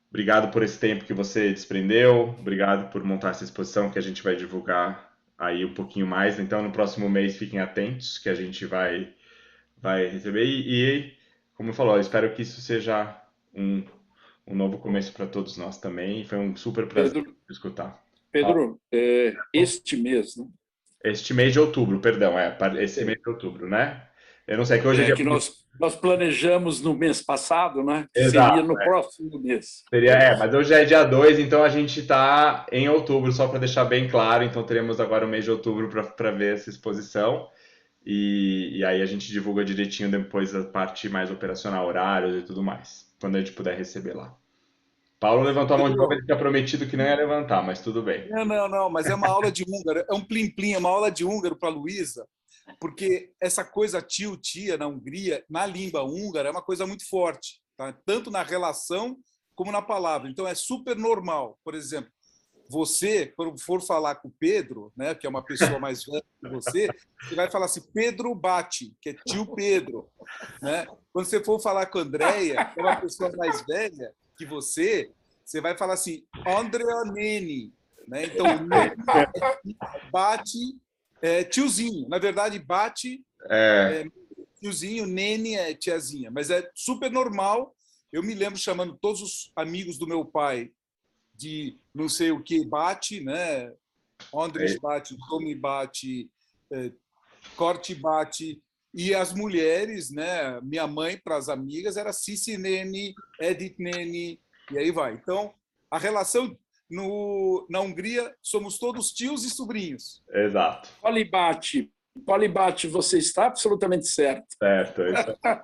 obrigado por esse tempo que você desprendeu, obrigado por montar essa exposição que a gente vai divulgar aí um pouquinho mais. Então no próximo mês fiquem atentos que a gente vai receber e como eu falou, eu espero que isso seja um novo começo para todos nós também. Foi um super prazer escutar. Pedro, este mês, né? Este mês de outubro, perdão, esse mês de outubro, né? Eu não sei que hoje é dia... que nós planejamos no mês passado, né? Exato, seria no próximo mês. Mas hoje é dia 2, então a gente está em outubro, só para deixar bem claro. Então teremos agora o mês de outubro para ver essa exposição. E aí a gente divulga direitinho depois a parte mais operacional, horários e tudo mais, quando a gente puder receber lá. Paulo levantou a mão de novo, ele tinha prometido que não ia levantar, mas tudo bem. Não, mas é uma aula de húngaro, é um plim-plim, é uma aula de húngaro para a Luísa, porque essa coisa tio, tia na Hungria, na língua húngara, é uma coisa muito forte, tá? Tanto na relação como na palavra. Então é super normal. Por exemplo, você, quando for falar com o Pedro, né, que é uma pessoa mais velha que você vai falar assim, Pedro Bate, que é tio Pedro. Né? Quando você for falar com a Andréia, que é uma pessoa mais velha que você vai falar assim, Andrea Nene. Né? Então, Bate é tiozinho. Na verdade, Bate é tiozinho, Nene é tiazinha. Mas é super normal. Eu me lembro chamando todos os amigos do meu pai de não sei o que bate, né? Ondres bate, Tomi bate, Corte bate, e as mulheres, né? Minha mãe, para as amigas, era Cici Nene, Edith Nene, e aí vai. Então, a relação na Hungria, somos todos tios e sobrinhos. Exato. Polibate, Polibate, você está absolutamente certo. Certo, é isso aí.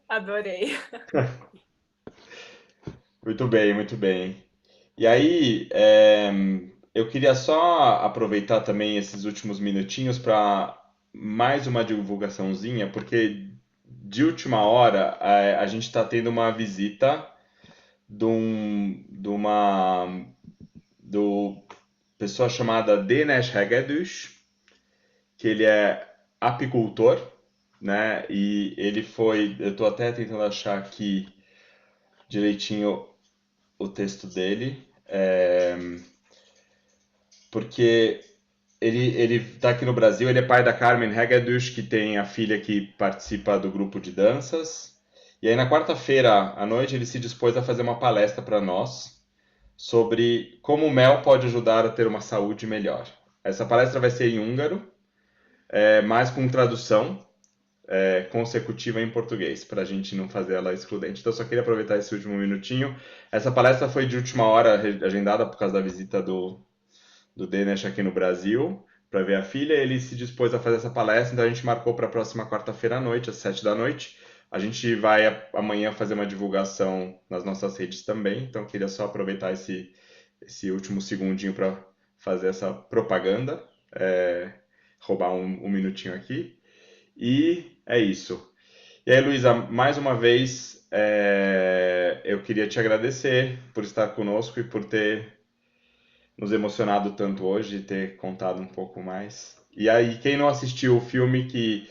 Adorei. Muito bem, muito bem. E aí, eu queria só aproveitar também esses últimos minutinhos para mais uma divulgaçãozinha, porque de última hora a gente está tendo uma visita do pessoa chamada Dénes Hegedus, que ele é apicultor, né? E ele foi, eu estou até tentando achar aqui direitinho o texto dele, porque ele está aqui no Brasil, ele é pai da Carmen Hegedus, que tem a filha que participa do grupo de danças. E aí na quarta-feira à noite ele se dispôs a fazer uma palestra para nós sobre como o mel pode ajudar a ter uma saúde melhor. Essa palestra vai ser em húngaro, mas com tradução consecutiva em português, para a gente não fazer ela excludente. Então, eu só queria aproveitar esse último minutinho. Essa palestra foi de última hora agendada por causa da visita do Dénes aqui no Brasil, para ver a filha. Ele se dispôs a fazer essa palestra, então a gente marcou para a próxima quarta-feira à noite, às 7 da noite. A gente vai amanhã fazer uma divulgação nas nossas redes também, então eu queria só aproveitar esse último segundinho para fazer essa propaganda, roubar um minutinho aqui. E é isso. E aí, Luísa, mais uma vez, eu queria te agradecer por estar conosco e por ter nos emocionado tanto hoje e ter contado um pouco mais. E aí, quem não assistiu o filme que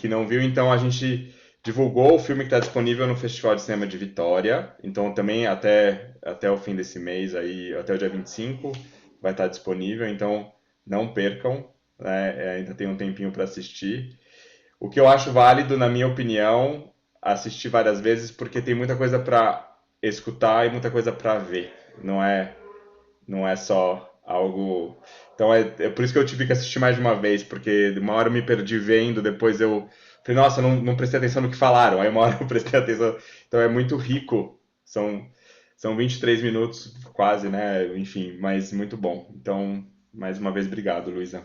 não viu, então a gente divulgou o filme que está disponível no Festival de Cinema de Vitória. Então também até o fim desse mês, aí, até o dia 25, vai estar disponível. Então não percam, né? Ainda tem um tempinho para assistir. O que eu acho válido, na minha opinião, assistir várias vezes, porque tem muita coisa para escutar e muita coisa para ver. Não é só algo. Então é por isso que eu tive que assistir mais de uma vez, porque uma hora eu me perdi vendo, depois eu falei, nossa, não prestei atenção no que falaram. Aí uma hora eu prestei atenção. Então é muito rico. São 23 minutos quase, né? Enfim, mas muito bom. Então, mais uma vez, obrigado, Luísa.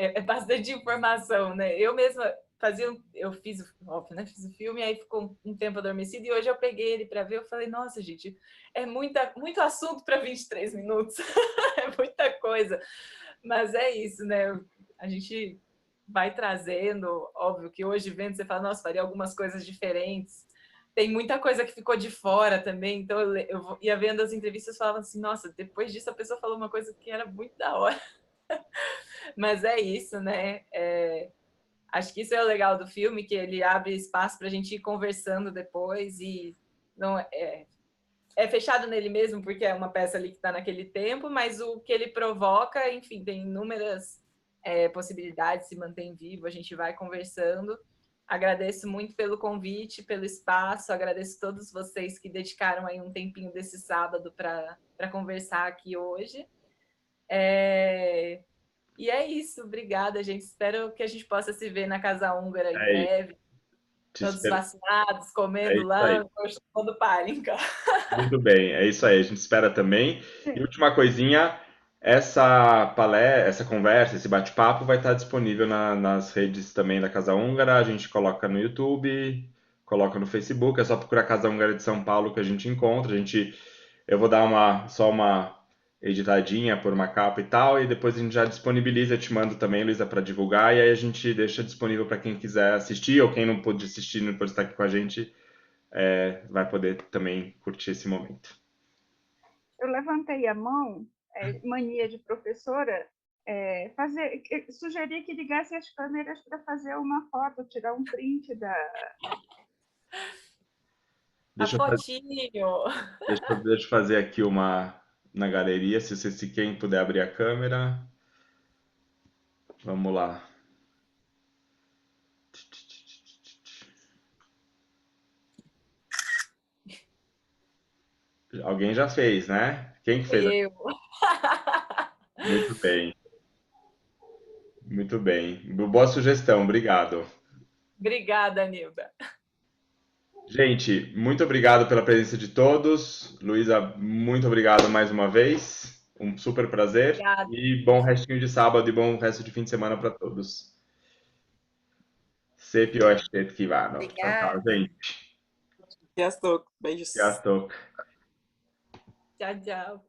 É bastante informação, né? Eu mesma fiz o filme, aí ficou um tempo adormecido, e hoje eu peguei ele para ver, eu falei, nossa, gente, é muito assunto para 23 minutos, é muita coisa, mas é isso, né? A gente vai trazendo, óbvio que hoje vendo, você fala, nossa, faria algumas coisas diferentes, tem muita coisa que ficou de fora também, então eu ia vendo as entrevistas e falava assim, nossa, depois disso a pessoa falou uma coisa que era muito da hora. Mas é isso, né? Acho que isso é o legal do filme, que ele abre espaço para a gente ir conversando depois, e não é fechado nele mesmo, porque é uma peça ali que está naquele tempo, mas o que ele provoca, enfim, tem inúmeras possibilidades, se mantém vivo, a gente vai conversando. Agradeço muito pelo convite, pelo espaço, agradeço a todos vocês que dedicaram aí um tempinho desse sábado para conversar aqui hoje. E é isso, obrigada, gente. Espero que a gente possa se ver na Casa Húngara em breve. Todos vacinados, comendo lá, tomando pálinca. Muito bem, é isso aí, a gente espera também. E última coisinha, essa conversa, esse bate-papo vai estar disponível nas redes também da Casa Húngara. A gente coloca no YouTube, coloca no Facebook, é só procurar Casa Húngara de São Paulo que a gente encontra. Eu vou dar só uma editadinha por uma capa e tal, e depois a gente já disponibiliza, eu te mando também, Luísa, para divulgar, e aí a gente deixa disponível para quem quiser assistir, ou quem não pôde assistir, não pôde estar aqui com a gente, vai poder também curtir esse momento. Eu levantei a mão, mania de professora, sugeri que ligasse as câmeras para fazer uma foto, tirar um print da... fotinho! Deixa eu fazer aqui na galeria, se quem puder abrir a câmera. Vamos lá. Alguém já fez, né? Quem que fez? Eu. Muito bem. Muito bem. Boa sugestão, obrigado. Obrigada, Nilda. Gente, muito obrigado pela presença de todos. Luísa, muito obrigado mais uma vez. Um super prazer. Obrigada. E bom restinho de sábado e bom resto de fim de semana para todos. Szép jó estét kívánok. Tchau, tchau, gente. Sziasztok! Beijos! Sziasztok! Tchau, tchau.